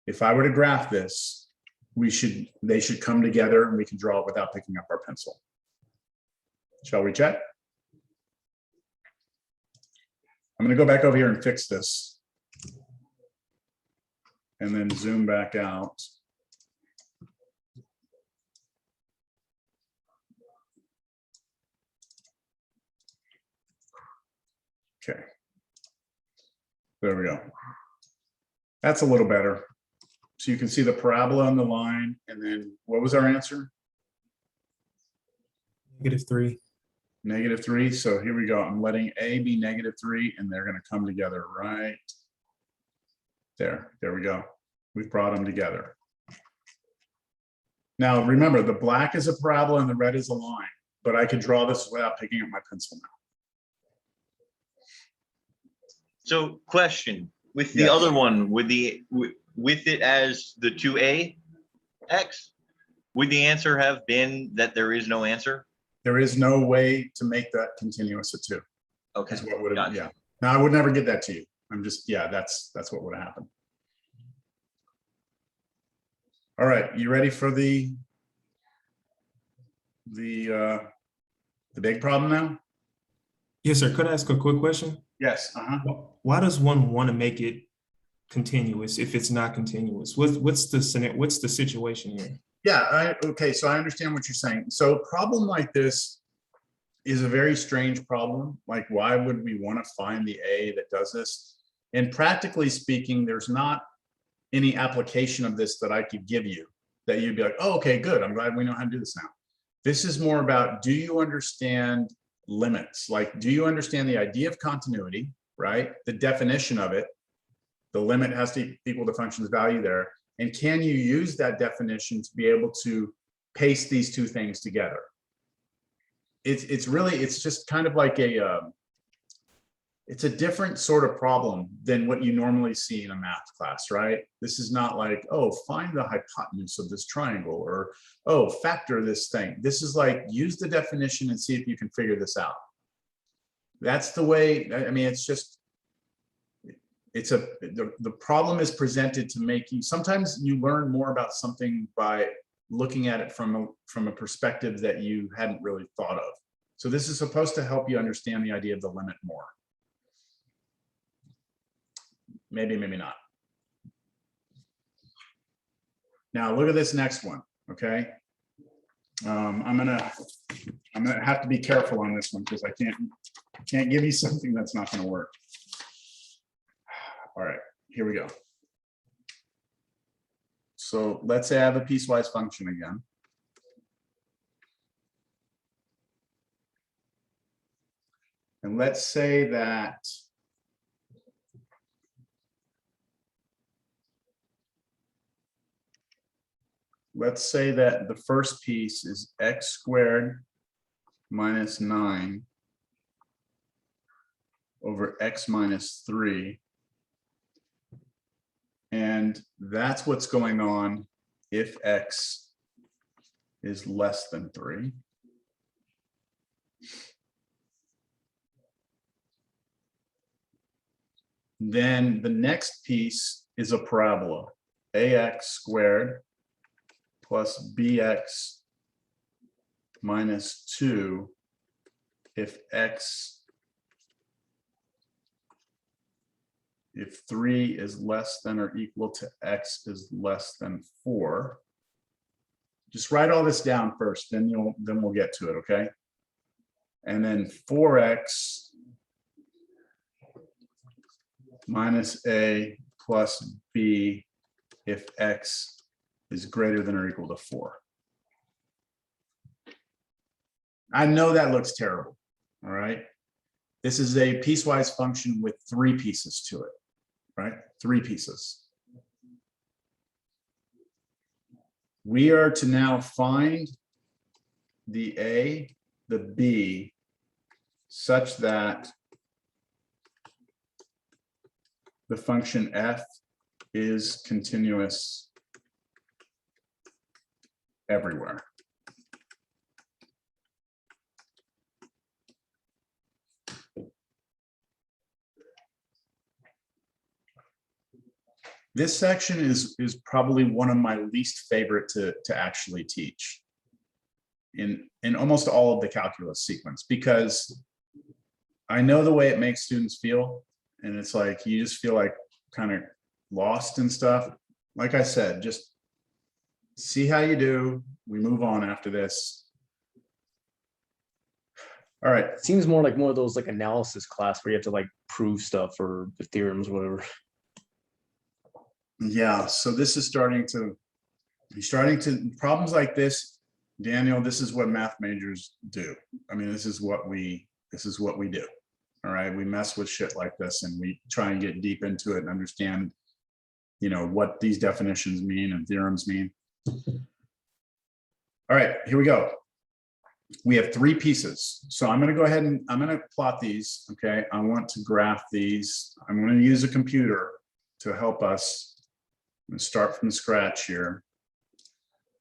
If I were to graph this, they should come together and we can draw it without picking up our pencil. Shall we check? I'm going to go back over here and fix this. And then zoom back out. Okay. There we go. That's a little better. So you can see the parabola on the line, and then what was our answer? -3. -3. So here we go. I'm letting a be -3, and they're going to come together right there. There we go. We've brought them together. Now remember, the black is a parabola and the red is a line, but I could draw this without picking up my pencil now. So question, with the Yes. other one, with it as the 2a x, would the answer have been that there is no answer? There is no way to make that continuous at 2. Okay, Is what would have, gotcha. yeah. Now I would never get that to you. I'm just, yeah, that's what would have happened. All right, you ready for the big problem now? Yes, sir. Could I ask a quick question? Yes. Why does one want to make it continuous if it's not continuous? What's the situation here? Yeah, okay, so I understand what you're saying. So a problem like this is a very strange problem. Like, why would we want to find the A that does this? And practically speaking, there's not any application of this that I could give you that you'd be like, oh, okay, good. I'm glad we know how to do this now. This is more about, do you understand limits? Like, do you understand the idea of continuity, right? The definition of it, the limit has to equal the function's value there. And can you use that definition to be able to paste these two things together? It's just kind of like it's a different sort of problem than what you normally see in a math class, right? This is not like, oh, find the hypotenuse of this triangle, or, oh, factor this thing. This is like, use the definition and see if you can figure this out. That's the way, I mean, it's just, the problem is presented to make you, sometimes you learn more about something by looking at it from a perspective that you hadn't really thought of. So this is supposed to help you understand the idea of the limit more. Maybe, maybe not. Now look at this next one, okay? I'm gonna have to be careful on this one because I can't give you something that's not gonna work. All right, here we go. So let's say I have a piecewise function again. And let's say that the first piece is x squared minus 9 over x minus 3. And that's what's going on if x is less than 3. Then the next piece is a parabola, ax squared plus bx minus 2 if 3 is less than or equal to x is less than 4. Just write all this down first, then we'll get to it, okay? And then 4x minus a plus b if x is greater than or equal to 4. I know that looks terrible, all right? This is a piecewise function with 3 pieces to it, right? 3 pieces. We are to now find the A, the B, such that the function f is continuous everywhere. This section is probably one of my least favorite to actually teach in almost all of the calculus sequence, because I know the way it makes students feel, and it's like you just feel like kind of lost and stuff. Like I said, just see how you do. We move on after this. All right. It seems more like one of those like analysis class where you have to like prove stuff or the theorems, whatever. Yeah, so this is starting to problems like this, Daniel, this is what math majors do. I mean, this is what we do. All right, we mess with shit like this and we try and get deep into it and understand, you know, what these definitions mean and theorems mean. All right, here we go. We have 3 pieces. So I'm going to go ahead and I'm going to plot these. Okay, I want to graph these. I'm going to use a computer to help us. I'm going to start from scratch here.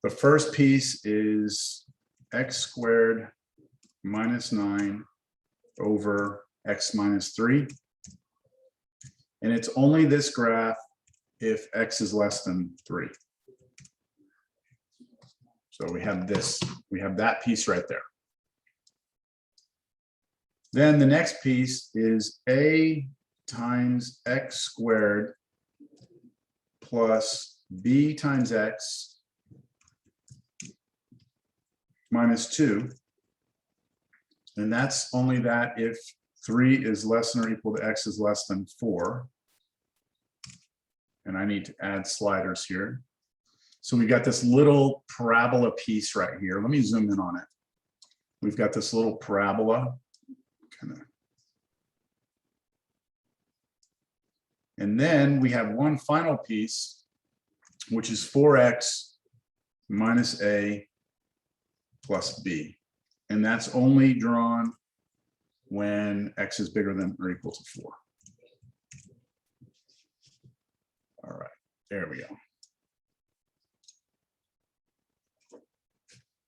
The first piece is x squared minus 9 over x minus 3. And it's only this graph if x is less than 3. So we have this, we have that piece right there. Then the next piece is a times x squared plus b times x minus 2. And that's only that if 3 is less than or equal to x is less than 4. And I need to add sliders here. So we got this little parabola piece right here. Let me zoom in on it. We've got this little parabola. Kind of. And then we have one final piece, which is 4x minus a plus b. And that's only drawn when x is bigger than or equal to 4. All right, there we go.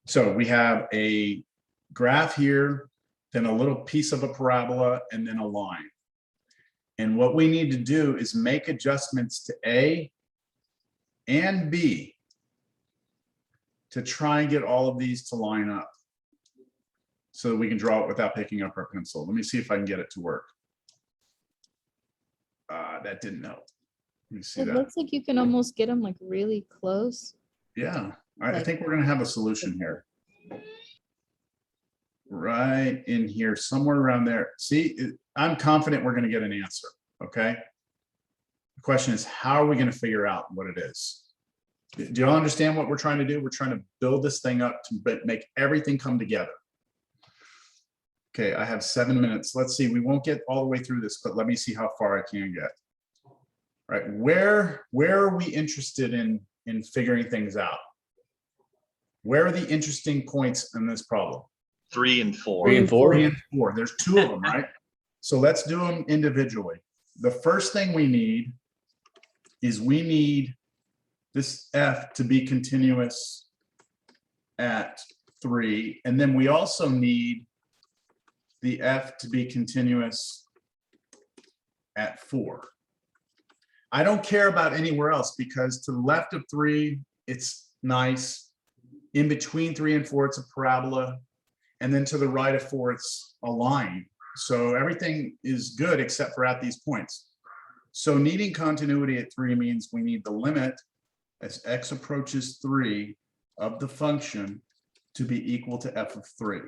So we have a graph here, then a little piece of a parabola, and then a line. And what we need to do is make adjustments to A and B to try and get all of these to line up so that we can draw it without picking up our pencil. Let me see if I can get it to work. That didn't help. Let me see It that. looks like you can almost get them like really close. Yeah, I Like- think we're gonna have a solution here. Right in here, somewhere around there. See, I'm confident we're gonna get an answer, okay? The question is, how are we gonna figure out what it is? Do you all understand what we're trying to do? We're trying to build this thing up to make everything come together. Okay, I have 7 minutes. Let's see, we won't get all the way through this, but let me see how far I can get. All right, where are we interested in figuring things out? Where are the interesting points in this problem? 3 and 4. 3 and 4. 3 and 4. There's 2 of them, right? So let's do them individually. The first thing we need is we need this f to be continuous at 3. And then we also need the f to be continuous at 4. I don't care about anywhere else because to the left of 3, it's nice. In between 3 and 4, it's a parabola. And then to the right of 4, it's a line. So everything is good except for at these points. So needing continuity at 3 means we need the limit as x approaches 3 of the function to be equal to f of 3.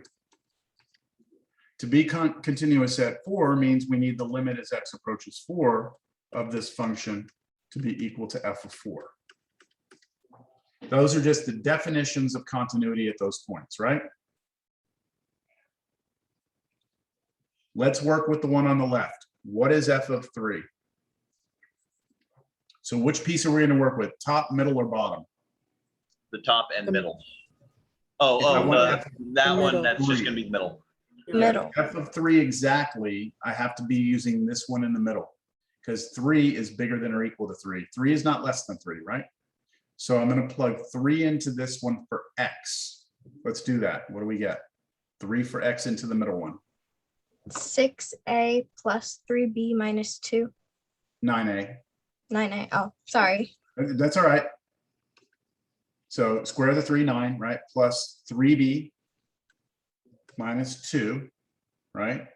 To be continuous at 4 means we need the limit as x approaches 4 of this function to be equal to f of 4. Those are just the definitions of continuity at those points, right? Let's work with the one on the left. What is f of 3? So which piece are we going to work with? Top, middle, or bottom? The top and middle. Oh, If I oh, want the, F that one, middle. that's just gonna be the middle. Middle. F of 3 exactly, I have to be using this one in the middle, because 3 is bigger than or equal to 3. 3 is not less than 3, right? So I'm going to plug 3 into this one for X. Let's do that. What do we get? 3 for X into the middle one. 6a plus 3b minus 2. 9a. 9a. Oh, sorry. That's all right. So square root of the 3, 9, right? Plus 3b minus 2, right?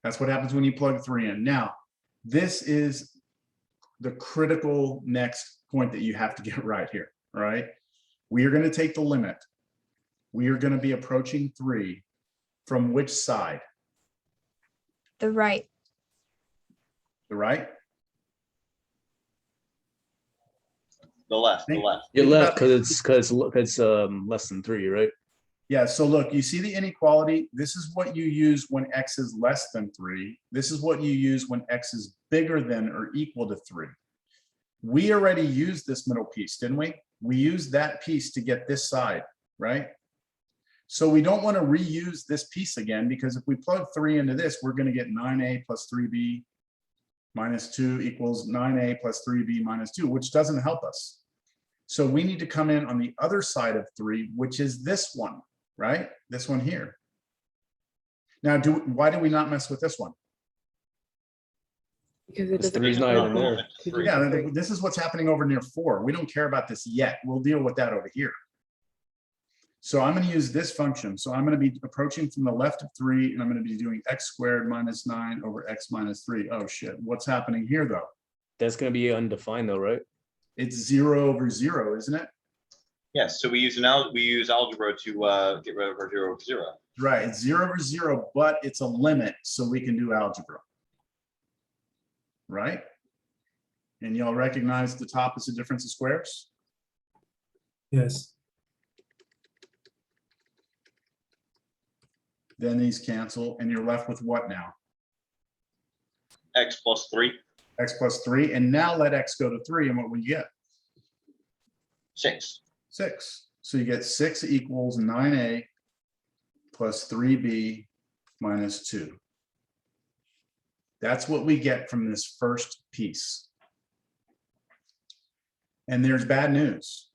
That's what happens when you plug 3 in. Now, this is the critical next point that you have to get right here, all right? We are going to take the limit. We are going to be approaching 3 from which side? The right. The right? The left, the left. You're Think left about- because it's less than 3, right? Yeah, so look, you see the inequality? This is what you use when X is less than 3. This is what you use when X is bigger than or equal to 3. We already used this middle piece, didn't we? We used that piece to get this side, right? So we don't want to reuse this piece again, because if we plug 3 into this, we're going to get 9a plus 3b minus 2 equals 9a plus 3b minus 2, which doesn't help us. So we need to come in on the other side of 3, which is this one, right? This one here. Now, why do we not mess with this one? Because it It's doesn't three's have not enough even there. room to do Yeah, three. this is what's happening over near 4. We don't care about this yet. We'll deal with that over here. So I'm going to use this function. So I'm going to be approaching from the left of 3, and I'm going to be doing x squared minus 9 over x minus 3. Oh shit, what's happening here though? That's going to be undefined though, right? It's 0 over 0, isn't it? Yes, so we use algebra to get rid of our 0 over 0. Right, it's 0 over 0, but it's a limit, so we can do algebra. Right? And y'all recognize the top is a difference of squares? Yes. Then these cancel, and you're left with what now? X plus 3, X plus 3, and now let x go to 3, and what will you get? 6. 6. So you get 6 equals 9a plus 3b minus 2. That's what we get from this first piece. And there's bad news.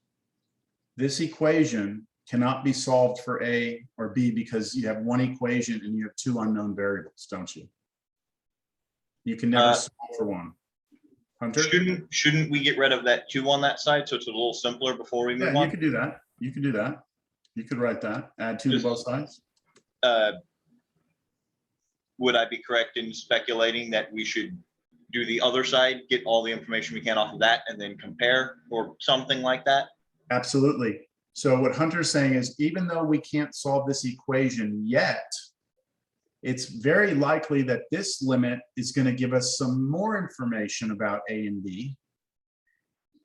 This equation cannot be solved for a or b because you have one equation and you have 2 unknown variables, don't you? You can never solve for one. Hunter? Shouldn't we get rid of that 2 on that side so it's a little simpler before we Yeah, move you on? could do that. You could do that. You could write that. Add 2 to both sides. Would I be correct in speculating that we should do the other side, get all the information we can off of that, and then compare or something like that? Absolutely. So what Hunter's saying is, even though we can't solve this equation yet, it's very likely that this limit is going to give us some more information about A and B,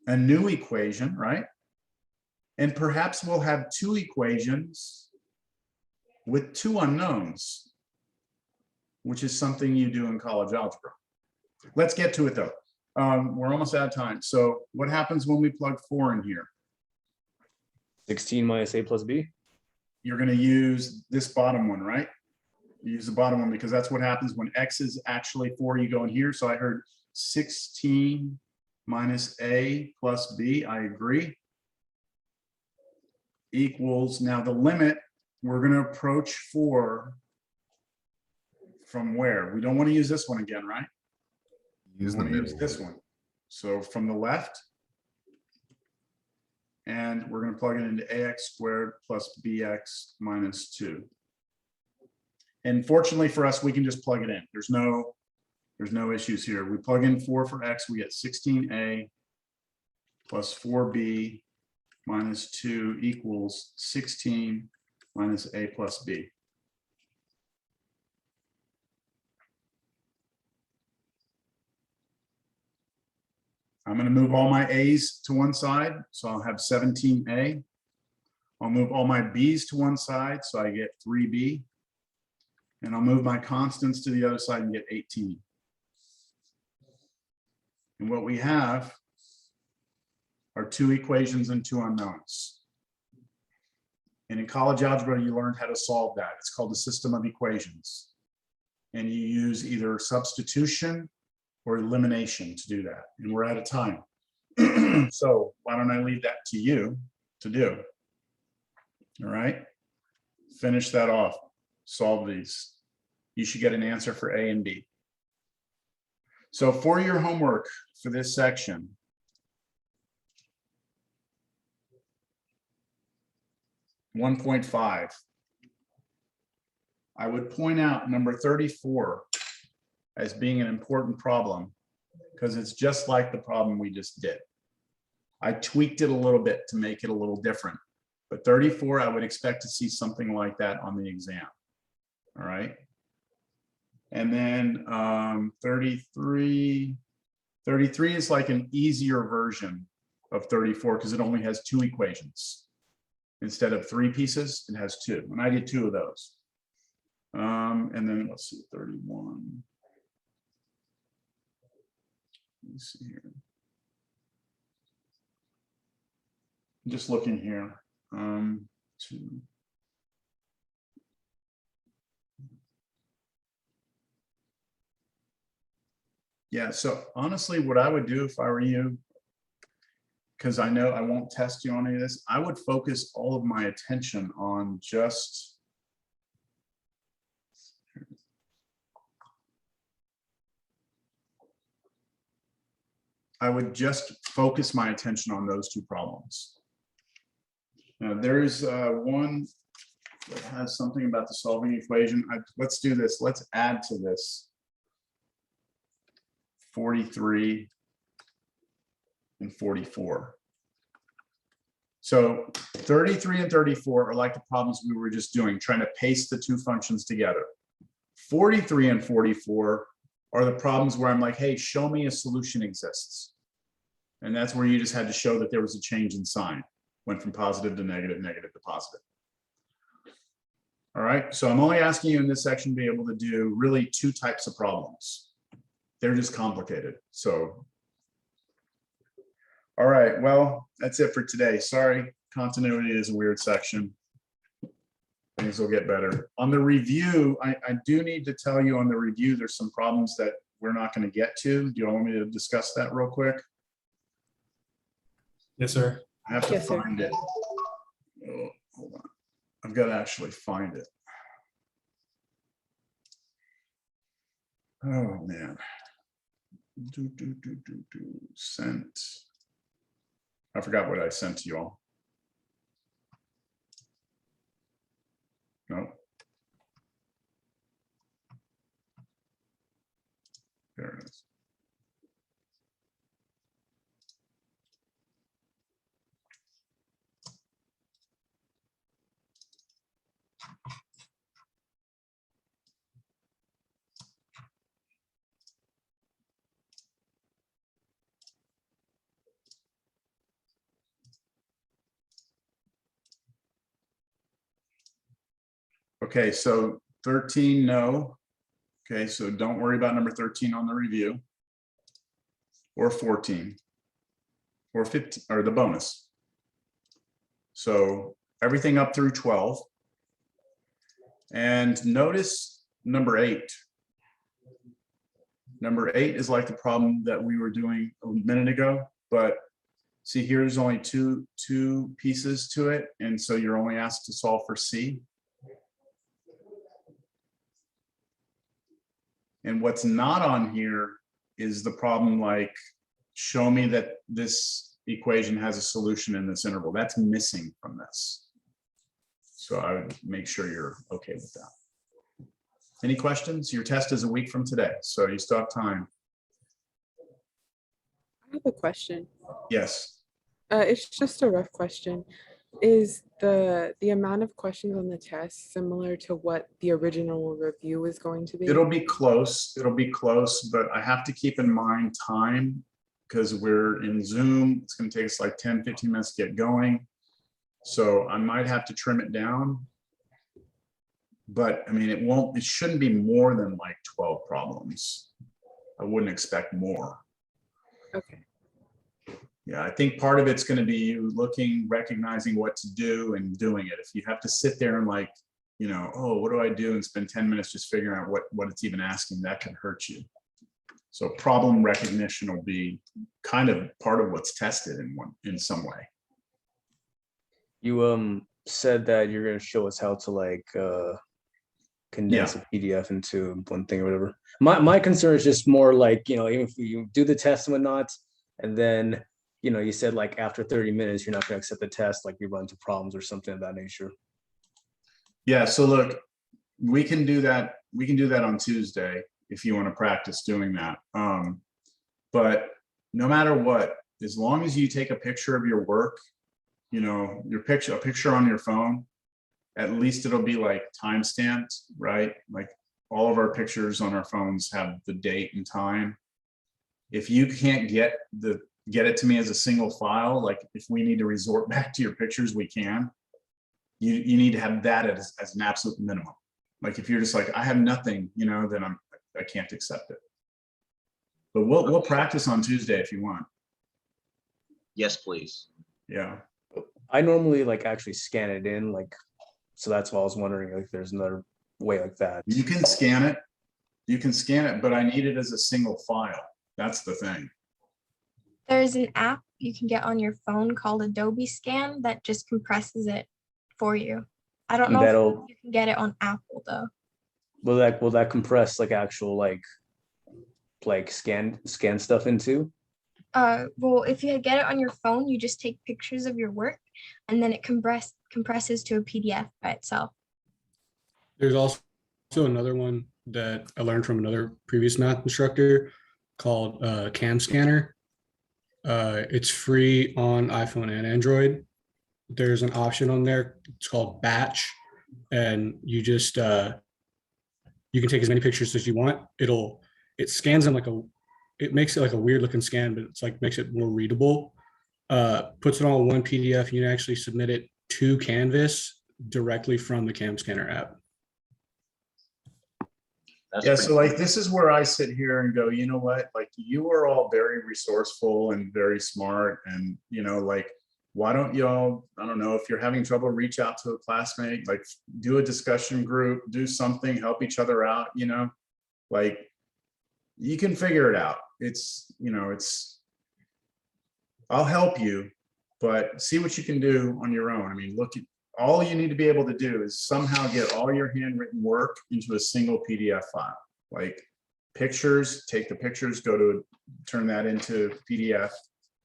a new equation, right? And perhaps we'll have 2 equations with 2 unknowns, which is something you do in college algebra. Let's get to it though. We're almost out of time. So what happens when we plug 4 in here? 16 minus a plus b. You're going to use this bottom one, right? Use the bottom one because that's what happens when x is actually 4. You go in here. So I heard 16 minus a plus b. I agree. Equals, now the limit, we're going to approach 4 from where? We don't want to use this one again, right? Use We the want to use middle. this one. So from the left, and we're going to plug it into ax squared plus bx minus 2. And fortunately for us, we can just plug it in. There's no issues here. We plug in 4 for x, we get 16a plus 4b minus 2 equals 16 minus a plus b. I'm going to move all my a's to one side, so I'll have 17a. I'll move all my b's to one side, so I get 3b. And I'll move my constants to the other side and get 18. And what we have are 2 equations and 2 unknowns. And in college algebra, you learned how to solve that. It's called a system of equations. And you use either substitution or elimination to do that. And we're out of time. So why don't I leave that to you to do? All right. Finish that off. Solve these. You should get an answer for A and B. So for your homework for this section, (1.5), I would point out number 34 as being an important problem because it's just like the problem we just did. I tweaked it a little bit to make it a little different, but 34, I would expect to see something like that on the exam. All right. And then 33 is like an easier version of 34 because it only has 2 equations. Instead of 3 pieces, it has 2. And I did 2 of those. And then let's see, 31. Let me see here. I'm just looking here. 2. Yeah, so honestly, what I would do if I were you, because I know I won't test you on any of this, I would focus all of my attention on just focus my attention on those 2 problems. Now, there's one that has something about the solving equation. Let's do this. Let's add to this 43 and 44. So 33 and 34 are like the problems we were just doing, trying to paste the 2 functions together. 43 and 44 are the problems where I'm like, hey, show me a solution exists. And that's where you just had to show that there was a change in sign, went from positive to negative, negative to positive. All right, so I'm only asking you in this section to be able to do really 2 types of problems. They're just complicated. So, all right, well, that's it for today. Sorry, continuity is a weird section. Things will get better. On the review, I do need to tell you on the review, there's some problems that we're not going to get to. Do you want me to discuss that real quick? Yes, sir. I have to Yes, sir. find it. Oh, hold on. I've got to actually find it. Oh, man. Sent. I forgot what I sent to you all. No. There it is. Okay, so 13, no. Okay, so don't worry about number 13 on the review. Or 14. Or 15, or the bonus. So everything up through 12. And notice number 8. Number 8 is like the problem that we were doing a minute ago, but see, here's only two pieces to it. And so you're only asked to solve for C. And what's not on here is the problem like, show me that this equation has a solution in this interval. That's missing from this. So I would make sure you're okay with that. Any questions? Your test is a week from today, so you still have time. I have a question. Yes. It's just a rough question. Is the amount of questions on the test similar to what the original review is going to be? It'll be close. It'll be close, but I have to keep in mind time because we're in Zoom. It's going to take us like 10, 15 minutes to get going. So I might have to trim it down. But I mean, it shouldn't be more than like 12 problems. I wouldn't expect more. Okay. Yeah, I think part of it's going to be you looking, recognizing what to do and doing it. If you have to sit there and like, you know, oh, what do I do, and spend 10 minutes just figuring out what it's even asking, that can hurt you. So problem recognition will be kind of part of what's tested in some way. You said that you're gonna show us how to like condense a PDF into one thing or whatever. My concern is just more like, you know, even if you do the test and whatnot, and then, you know, you said like after 30 minutes, you're not gonna accept the test, like you run into problems or something of that nature. Yeah, so look, we can do that. We can do that on Tuesday if you want to practice doing that. But no matter what, as long as you take a picture of your work, you know, a picture on your phone, at least it'll be like time stamped, right? Like all of our pictures on our phones have the date and time. If you can't get it to me as a single file, like if we need to resort back to your pictures, we can. You need to have that as an absolute minimum. Like if you're just like, I have nothing, you know, then I can't accept it. But we'll practice on Tuesday if you want. Yes, please. Yeah. I normally like actually scan it in, like, so that's why I was wondering if there's another way like that. You can scan it. You can scan it, but I need it as a single file. That's the thing. There's an app you can get on your phone called Adobe Scan that just compresses it for you. I don't know if you can get it on Apple though. Will that compress like actual like scan stuff into? Well, if you get it on your phone, you just take pictures of your work and then it compresses to a PDF by itself. There's also another one that I learned from another previous math instructor called Cam Scanner. It's free on iPhone and Android. There's an option on there. It's called Batch, and you just you can take as many pictures as you want. It scans them it makes it like a weird looking scan, but it's like makes it more readable. Puts it all in one PDF. You can actually submit it to Canvas directly from the Cam Scanner app. Yeah, so like this is where I sit here and go, you know what, like you are all very resourceful and very smart, and you know, like why don't y'all, I don't know, if you're having trouble, reach out to a classmate, like do a discussion group, do something, help each other out, you know, like you can figure it out. It's, you know, I'll help you, but see what you can do on your own. I mean, look, all you need to be able to do is somehow get all your handwritten work into a single PDF file, like pictures, take the pictures, turn that into PDF.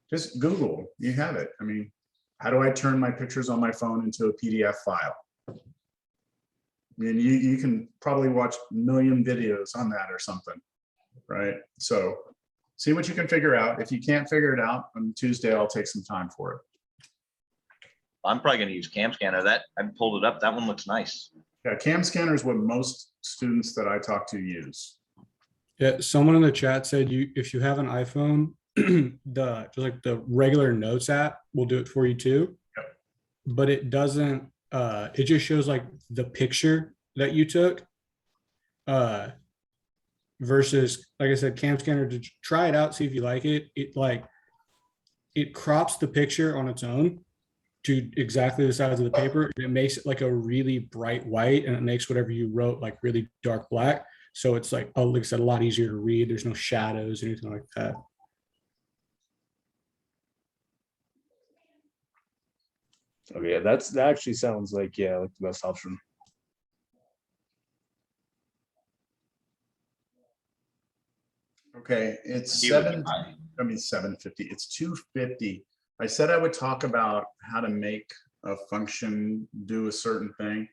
Just Google, you have it. I mean, how do I turn my pictures on my phone into a PDF file? I mean, you can probably watch a million videos on that or something, right? So see what you can figure out. If you can't figure it out on Tuesday, I'll take some time for it. I'm probably going to use Cam Scanner. That I pulled it up. That one looks nice. Yeah, Cam Scanner is what most students that I talk to use. Yeah, someone in the chat said if you have an iPhone, just like the regular Notes app will do it for you too. Yep. But it doesn't. It just shows like the picture that you took. Versus, like I said, Cam Scanner, to try it out, see if you like it. It crops the picture on its own to exactly the size of the paper. And it makes it like a really bright white, and it makes whatever you wrote like really dark black. So it's like, oh, like I said, a lot easier to read. There's no shadows or anything like that. Okay, yeah, that actually sounds like, yeah, like the best option. Okay, it's 750. It's 250. I said I would talk about how to make a function do a certain thing.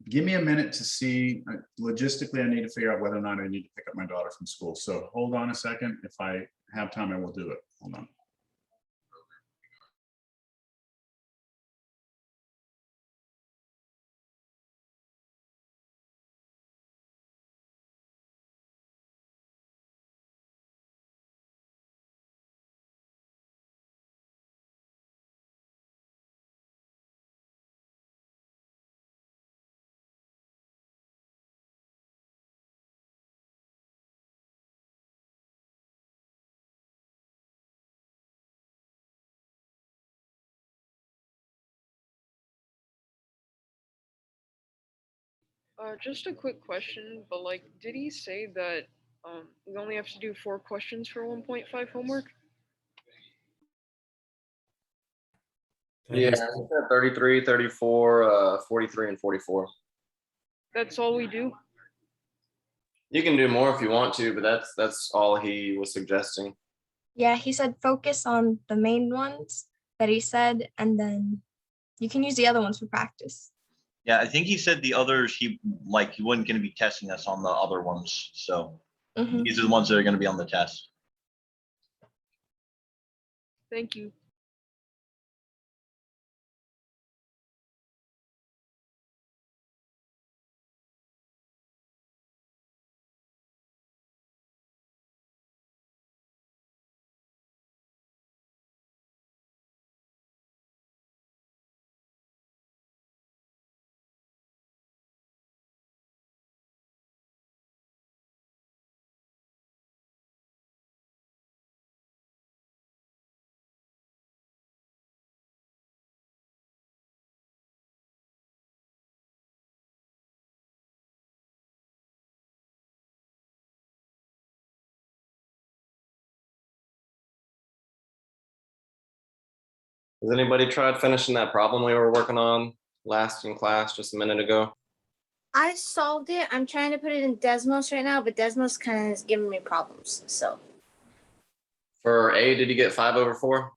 Give me a minute to see. Logistically, I need to figure out whether or not I need to pick up my daughter from school. So hold on a second. If I have time, I will do it. Hold on. Just a quick question, but like, did he say that we only have to do 4 questions for 1.5 homework? That Yeah, is- I think that 33, 34, 43, and 44. That's all we do? You can do more if you want to, but that's all he was suggesting. Yeah, he said focus on the main ones that he said, and then you can use the other ones for practice. Yeah, I think he said the others, he wasn't going to be testing us on the other ones. So Mhm. these are the ones that are going to be on the test. Thank you. Has anybody tried finishing that problem we were working on last in class just a minute ago? I solved it. I'm trying to put it in Desmos right now, but Desmos kind of is giving me problems. So For A, did you get 5/4?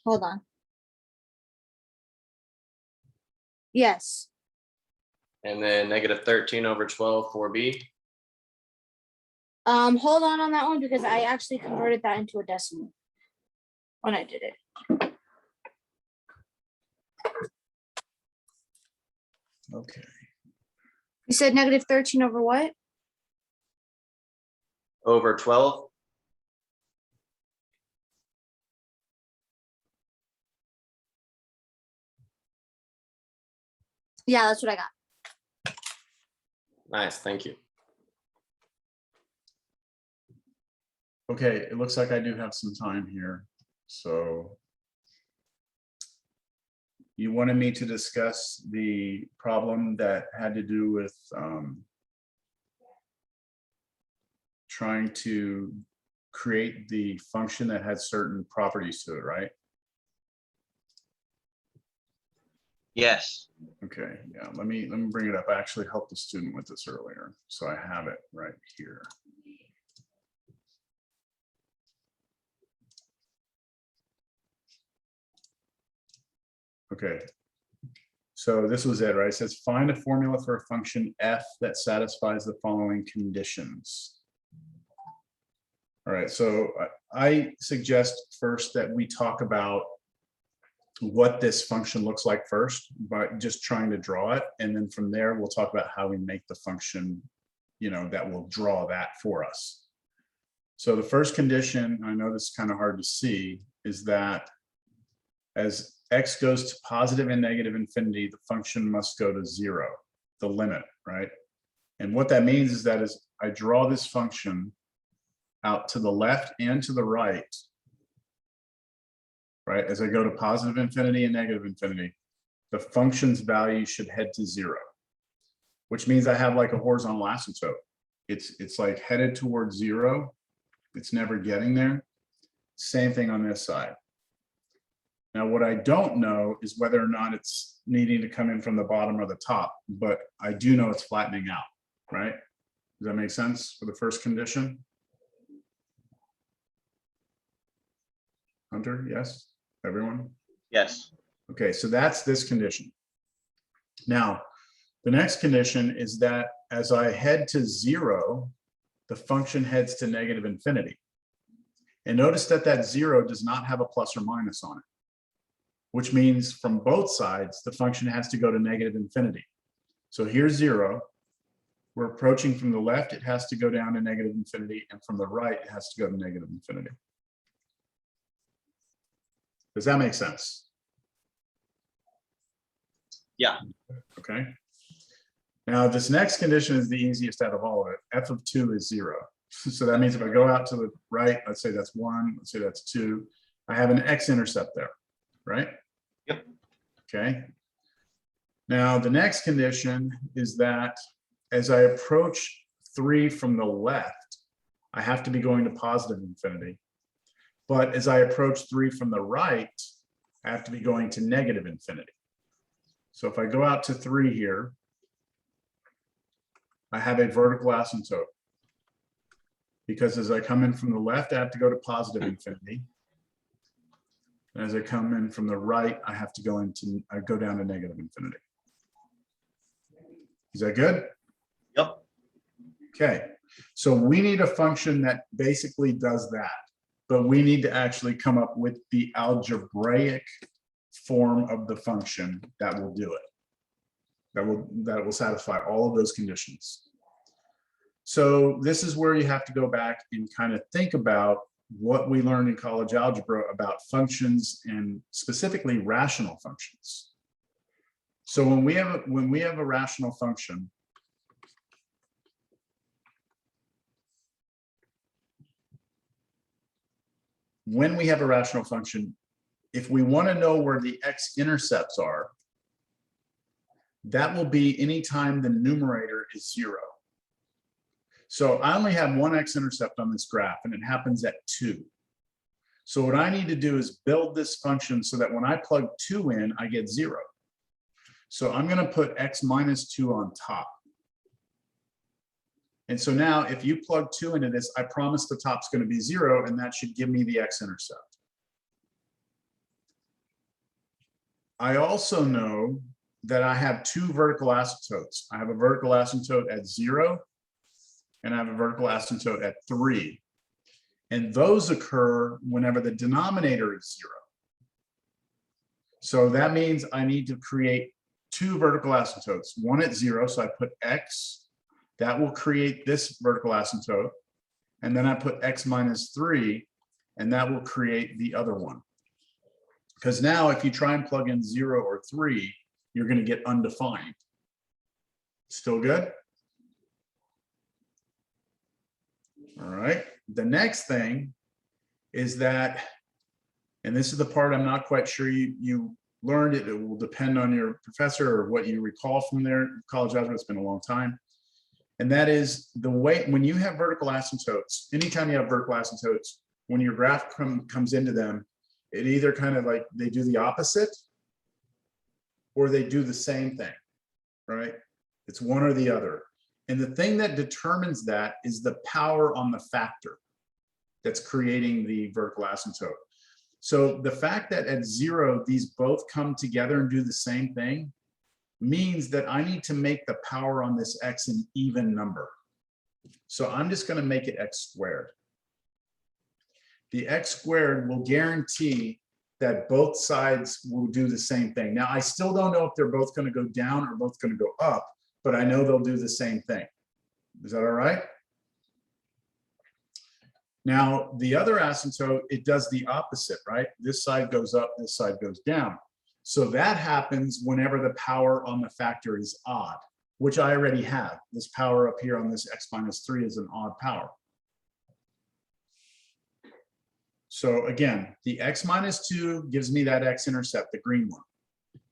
hold on. Yes. And then -13/12 for B? Hold on that one because I actually converted that into a decimal when I did it. Okay. You said -13 over what? Over 12? Yeah, that's what I got. Nice, thank you. Okay, it looks like I do have some time here. So you wanted me to discuss the problem that had to do with trying to create the function that had certain properties to it, right? Yes. Okay, yeah, let me bring it up. I actually helped the student with this earlier, so I have it right here. Okay, so this was it, right? It says find a formula for a function f that satisfies the following conditions. All right, so I suggest first that we talk about what this function looks like first by just trying to draw it. And then from there, we'll talk about how we make the function, that will draw that for us. So the first condition, I know this is kind of hard to see, is that as x goes to positive and negative infinity, the function must go to 0, the limit, right? And what that means is that as I draw this function out to the left and to the right, as I go to positive infinity and negative infinity, the function's value should head to 0, which means I have like a horizontal asymptote. It's like headed towards 0. It's never getting there. Same thing on this side. Now, what I don't know is whether or not it's needing to come in from the bottom or the top, but I do know it's flattening out, right? Does that make sense for the first condition? Hunter, yes? Everyone? Yes. Okay, so that's this condition. Now, the next condition is that as I head to 0, the function heads to negative infinity. And notice that that 0 does not have a plus or minus on it, which means from both sides, the function has to go to negative infinity. So here's 0. We're approaching from the left, it has to go down to negative infinity, and from the right, it has to go to negative infinity. Does that make sense? Yeah. Okay. Now, this next condition is the easiest out of all of it. F of 2 is 0. So that means if I go out to the right, let's say that's 1, let's say that's 2, I have an x-intercept there, right? Yep. okay? Now, the next condition is that as I approach 3 from the left, I have to be going to positive infinity. But as I approach 3 from the right, I have to be going to negative infinity. So if I go out to 3 here, I have a vertical asymptote. Because as I come in from the left, I have to go to positive infinity. And as I come in from the right, I have to go down to negative infinity. Is that good? Yep. Okay, so we need a function that basically does that, but we need to actually come up with the algebraic form of the function that will do it. That will satisfy all of those conditions. So this is where you have to go back and kind of think about what we learned in college algebra about functions and specifically rational functions. So when we have a rational function, if we want to know where the x-intercepts are, that will be anytime the numerator is 0. So I only have one x-intercept on this graph, and it happens at 2. So what I need to do is build this function so that when I plug 2 in, I get 0. So I'm going to put x minus 2 on top. And so now if you plug 2 into this, I promise the top's going to be 0, and that should give me the x-intercept. I also know that I have 2 vertical asymptotes. I have a vertical asymptote at 0, and I have a vertical asymptote at 3. And those occur whenever the denominator is 0. So that means I need to create 2 vertical asymptotes, one at 0, so I put x, that will create this vertical asymptote, and then I put x minus 3, and that will create the other one. Because now if you try and plug in 0 or 3, you're going to get undefined. Still good? All right, the next thing is that, and this is the part I'm not quite sure you learned it, it will depend on your professor or what you recall from their college algebra, it's been a long time. And that is the way, when you have vertical asymptotes, anytime you have vertical asymptotes, when your graph comes into them, it either kind of like they do the opposite or they do the same thing, right? It's one or the other. And the thing that determines that is the power on the factor that's creating the vertical asymptote. So the fact that at 0, these both come together and do the same thing means that I need to make the power on this x an even number. So I'm just going to make it x squared. The x squared will guarantee that both sides will do the same thing. Now, I still don't know if they're both going to go down or both going to go up, but I know they'll do the same thing. Is that all right? Now, the other asymptote, it does the opposite, right? This side goes up, this side goes down. So that happens whenever the power on the factor is odd, which I already have. This power up here on this x minus 3 is an odd power. So again, the x minus 2 gives me that x-intercept, the green one.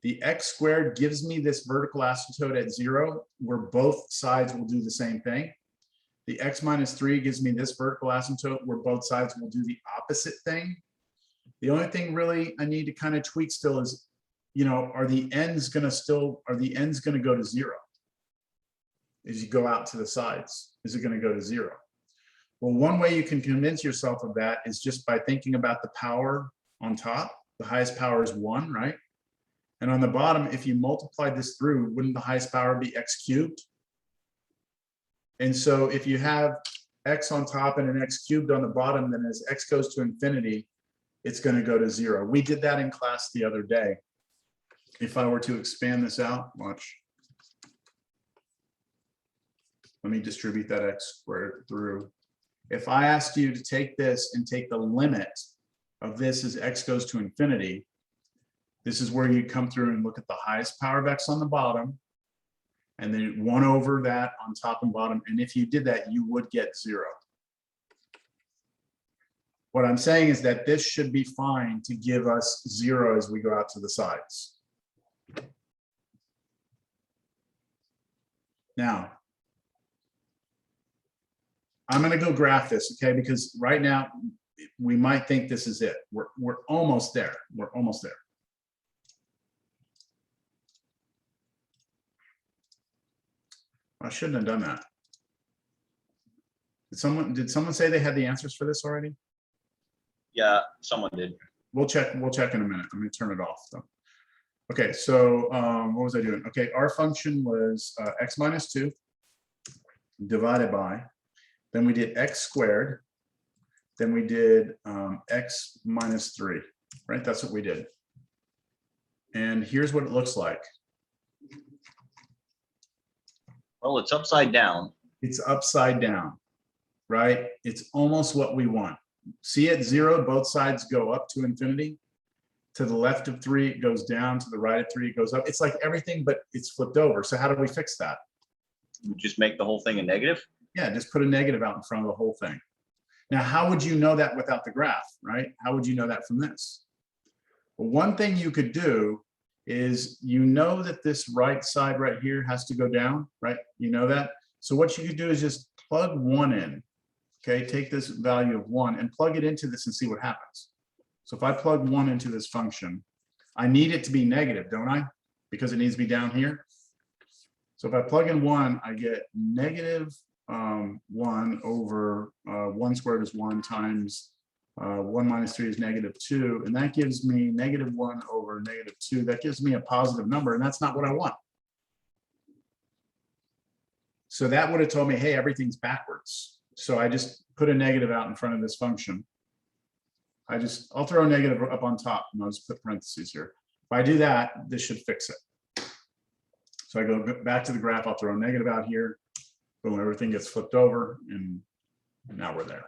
The x squared gives me this vertical asymptote at 0, where both sides will do the same thing. The x minus 3 gives me this vertical asymptote where both sides will do the opposite thing. The only thing really I need to kind of tweak still is, you know, are the ends going to go to 0? As you go out to the sides, is it going to go to 0? Well, one way you can convince yourself of that is just by thinking about the power on top. The highest power is 1, right? And on the bottom, if you multiply this through, wouldn't the highest power be x cubed? And so if you have x on top and an x cubed on the bottom, then as x goes to infinity, it's going to go to 0. We did that in class the other day. If I were to expand this out, watch. Let me distribute that x squared through. If I asked you to take this and take the limit of this as x goes to infinity, this is where you come through and look at the highest power of x on the bottom, and then 1 over that on top and bottom. And if you did that, you would get 0. What I'm saying is that this should be fine to give us 0 as we go out to the sides. Now, I'm gonna go graph this, okay? Because right now, we might think this is it. We're almost there. We're almost there. I shouldn't have done that. Did someone say they had the answers for this already? Yeah, someone did. We'll check in a minute. I'm gonna turn it off though. Okay, so what was I doing? Okay, our function was x minus 2 divided by, then we did x squared, then we did x minus 3, right? That's what we did. And here's what it looks like. Well, it's upside down. It's upside down, right? It's almost what we want. See at 0, both sides go up to infinity. To the left of 3, it goes down. To the right of 3, it goes up. It's like everything, but it's flipped over. So how do we fix that? Just make the whole thing a negative. Yeah, just put a negative out in front of the whole thing. Now, how would you know that without the graph, right? How would you know that from this? Well, one thing you could do is, you know that this right side right here has to go down, right? You know that? So what you could do is just plug 1 in, okay? Take this value of 1 and plug it into this and see what happens. So if I plug 1 into this function, I need it to be negative, don't I? Because it needs to be down here. So if I plug in 1, I get negative 1 over 1 squared is 1 times 1 minus 3 is negative 2. And that gives me negative 1 over negative 2. That gives me a positive number, and that's not what I want. So that would have told me, hey, everything's backwards. So I just put a negative out in front of this function. I'll throw a negative up on top, and I'll just put parentheses here. If I do that, this should fix it. So I go back to the graph, I'll throw a negative out here. Boom, everything gets flipped over, and now we're there.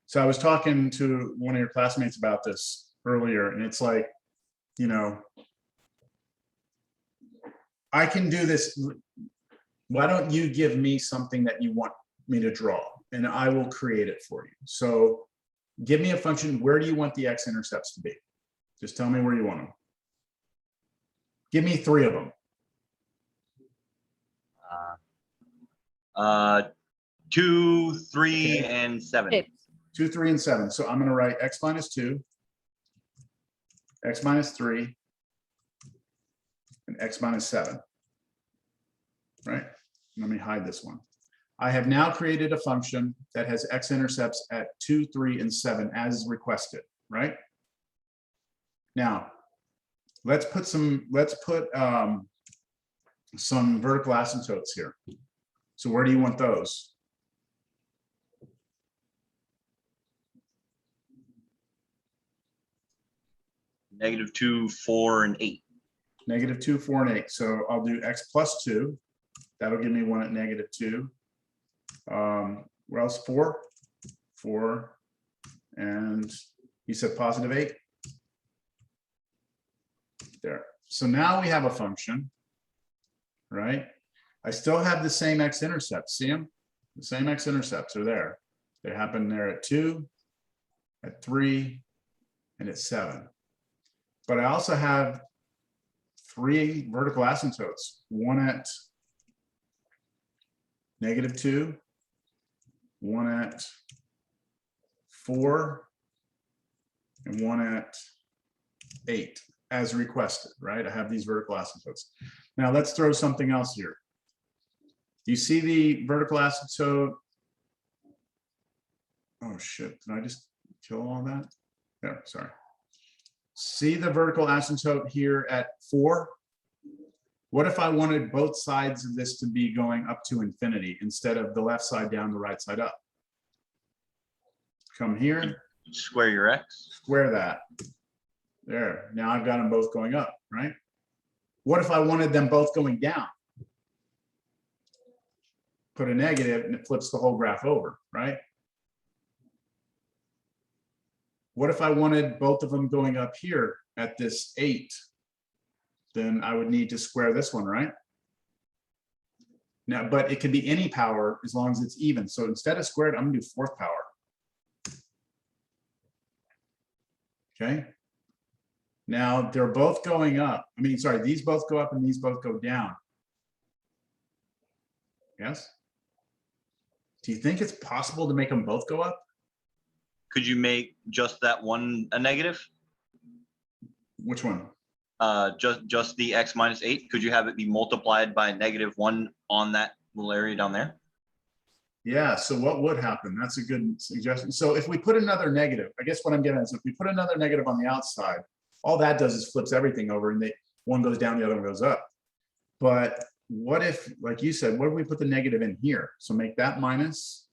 So I was talking to one of your classmates about this earlier, and it's like, you know, I can do this. Why don't you give me something that you want me to draw, and I will create it for you. So give me a function. Where do you want the x-intercepts to be? Just tell me where you want them. Give me 3 of them. 2, 3, Okay. and 7. 2, 3, and 7. So I'm going to write x minus 2, x minus 3, and x minus 7. Right? Let me hide this one. I have now created a function that has x-intercepts at 2, 3, and 7 as requested, right? Now, let's put some vertical asymptotes here. So where do you want those? Negative 2, 4, and 8. Negative 2, 4, and 8. So I'll do x plus 2. That'll give me 1 at negative 2. What else? 4, 4, and you said positive 8. There. So now we have a function, right? I still have the same x-intercepts. See them? The same x-intercepts are there. They happen there at 2, at 3, and at 7. But I also have 3 vertical asymptotes. 1 at negative 2, 1 at 4, and 1 at 8 as requested, right? I have these vertical asymptotes. Now let's throw something else here. Do you see the vertical asymptote? Oh shit, did I just kill all that? There, sorry. See the vertical asymptote here at 4? What if I wanted both sides of this to be going up to infinity instead of the left side down, the right side up? Come here. Square your x. Square that. There. Now I've got them both going up, right? What if I wanted them both going down? Put a negative and it flips the whole graph over, right? What if I wanted both of them going up here at this 8? Then I would need to square this one, right? Now, but it could be any power as long as it's even. So instead of squared, I'm gonna do 4th power. Okay. Now they're both going up. I mean, sorry, these both go up and these both go down. Yes? Do you think it's possible to make them both go up? Could you make just that one a negative? Which one? Just the x minus 8. Could you have it be multiplied by -1 on that little area down there? Yeah, so what would happen? That's a good suggestion. So if we put another negative, I guess what I'm getting at is if we put another negative on the outside, all that does is flips everything over and one goes down, the other one goes up. But what if, like you said, what if we put the negative in here? So make that minus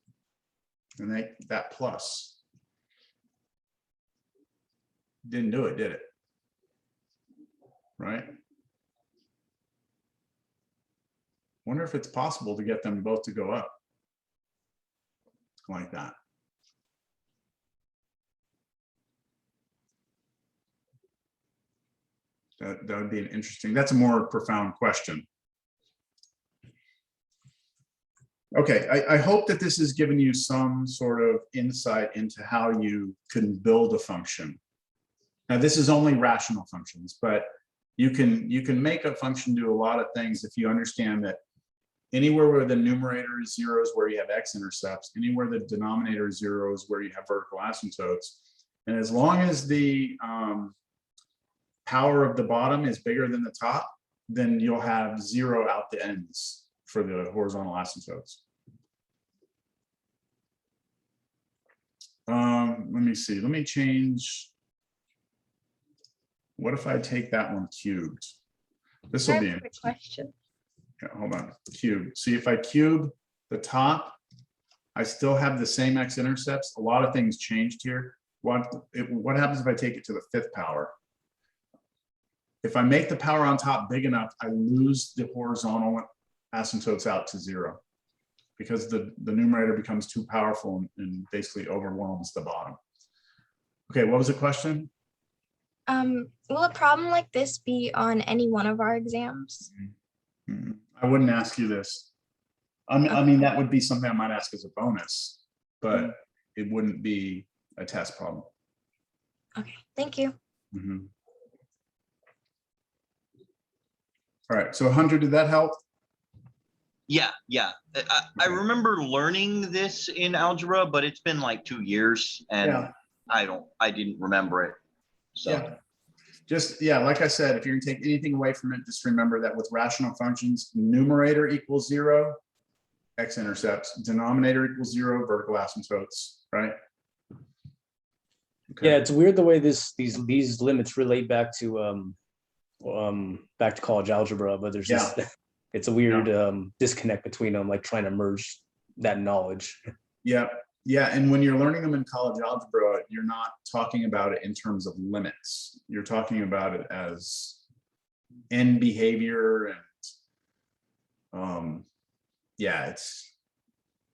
and make that plus. Didn't do it, did it? Right? Wonder if it's possible to get them both to go up like that. That would be an interesting, that's a more profound question. Okay, I hope that this has given you some sort of insight into how you can build a function. Now, this is only rational functions, but you can make a function do a lot of things if you understand that anywhere where the numerator is 0 is where you have x-intercepts, anywhere the denominator is 0 is where you have vertical asymptotes. And as long as the power of the bottom is bigger than the top, then you'll have 0 out the ends for the horizontal asymptotes. Let me see, let me change. What if I take that one cubed? This will be a quick question. Okay, hold on, cube. See, if I cube the top, I still have the same x-intercepts. A lot of things changed here. What happens if I take it to the 5th power? If I make the power on top big enough, I lose the horizontal asymptotes out to 0 because the numerator becomes too powerful and basically overwhelms the bottom. Okay, what was the question? Will a problem like this be on any one of our exams? I wouldn't ask you this. I mean, that would be something I might ask as a bonus, but it wouldn't be a test problem. Okay, thank you. All right, so Hunter, did that help? Yeah. I remember learning this in algebra, but it's been like 2 years and Yeah. I didn't remember it. So Yeah, like I said, if you're gonna take anything away from it, just remember that with rational functions, numerator equals 0, x-intercepts, denominator equals 0, vertical asymptotes, right? Okay. Yeah, it's weird the way these limits relate back to college algebra, but there's just it's a weird disconnect between them, like trying to merge that knowledge. Yeah, and when you're learning them in college algebra, you're not talking about it in terms of limits. You're talking about it as end behavior and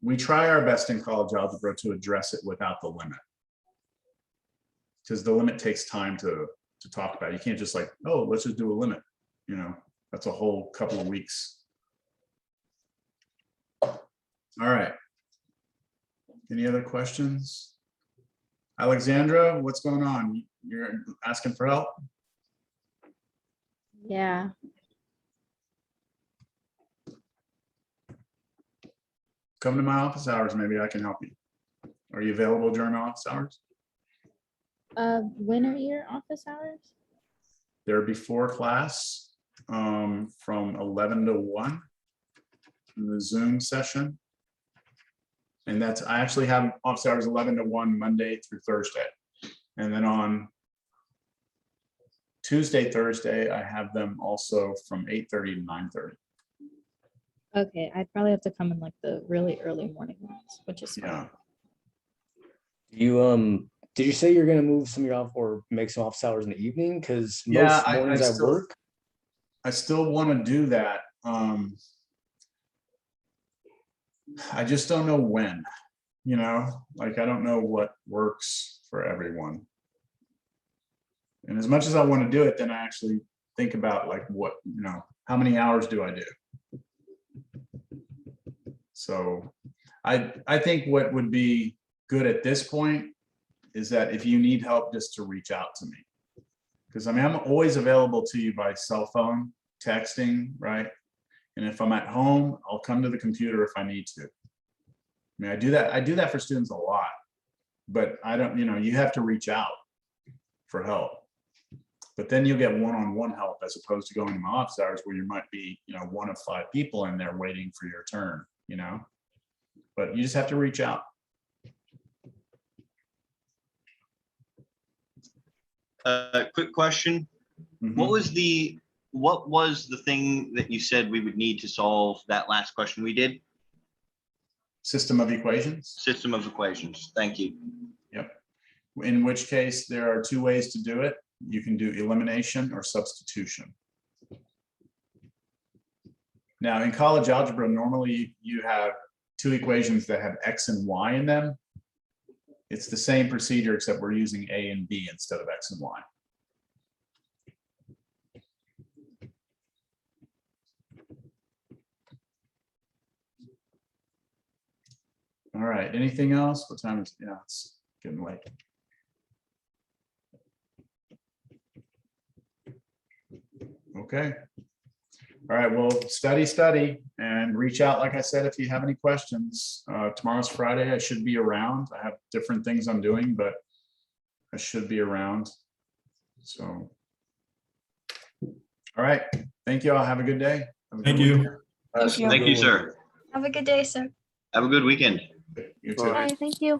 we try our best in college algebra to address it without the limit. Because the limit takes time to talk about. You can't just like, oh, let's just do a limit. You know, that's a whole couple of weeks. All right. Any other questions? Alexandra, what's going on? You're asking for help? Yeah. Come to my office hours, maybe I can help you. Are you available during my office hours? When are your office hours? They're before class from 11 to 1 in the Zoom session. And that's, I actually have office hours 11 to 1 Monday through Thursday. And then on Tuesday, Thursday, I have them also from 8:30 to 9:30. Okay, I'd probably have to come in like the really early morning ones, which is fine. You did you say you're gonna move some of your off or make some office hours in the evening? Because most mornings I work. I still want to do that. I just don't know when, you know, like I don't know what works for everyone. And as much as I want to do it, then I actually think about like what, you know, how many hours do I do? So I think what would be good at this point is that if you need help, just to reach out to me. Because I mean, I'm always available to you by cell phone, texting, right? And if I'm at home, I'll come to the computer if I need to. I mean, I do that for students a lot, but I don't, you have to reach out for help. But then you'll get one-on-one help as opposed to going to my office hours where you might be, one of 5 people in there waiting for your turn, but you just have to reach out. Quick question. Mhm. What was the thing that you said we would need to solve that last question we did? System of equations. System of equations. Thank you. Yep. In which case there are 2 ways to do it. You can do elimination or substitution. Now in college algebra, normally you have 2 equations that have X and Y in them. It's the same procedure, except we're using A and B instead of X and Y. All right, anything else? What time is it? Yeah, it's getting late. Okay. All right, well, study, and reach out, like I said, if you have any questions. Tomorrow's Friday, I should be around. I have different things I'm doing, but I should be around. So, all right, thank you all. Have a good day. Have a Thank good you. weekend. Thank you. Thank you, sir. Have a good day, sir. Have a good weekend. You too. Bye, thank you.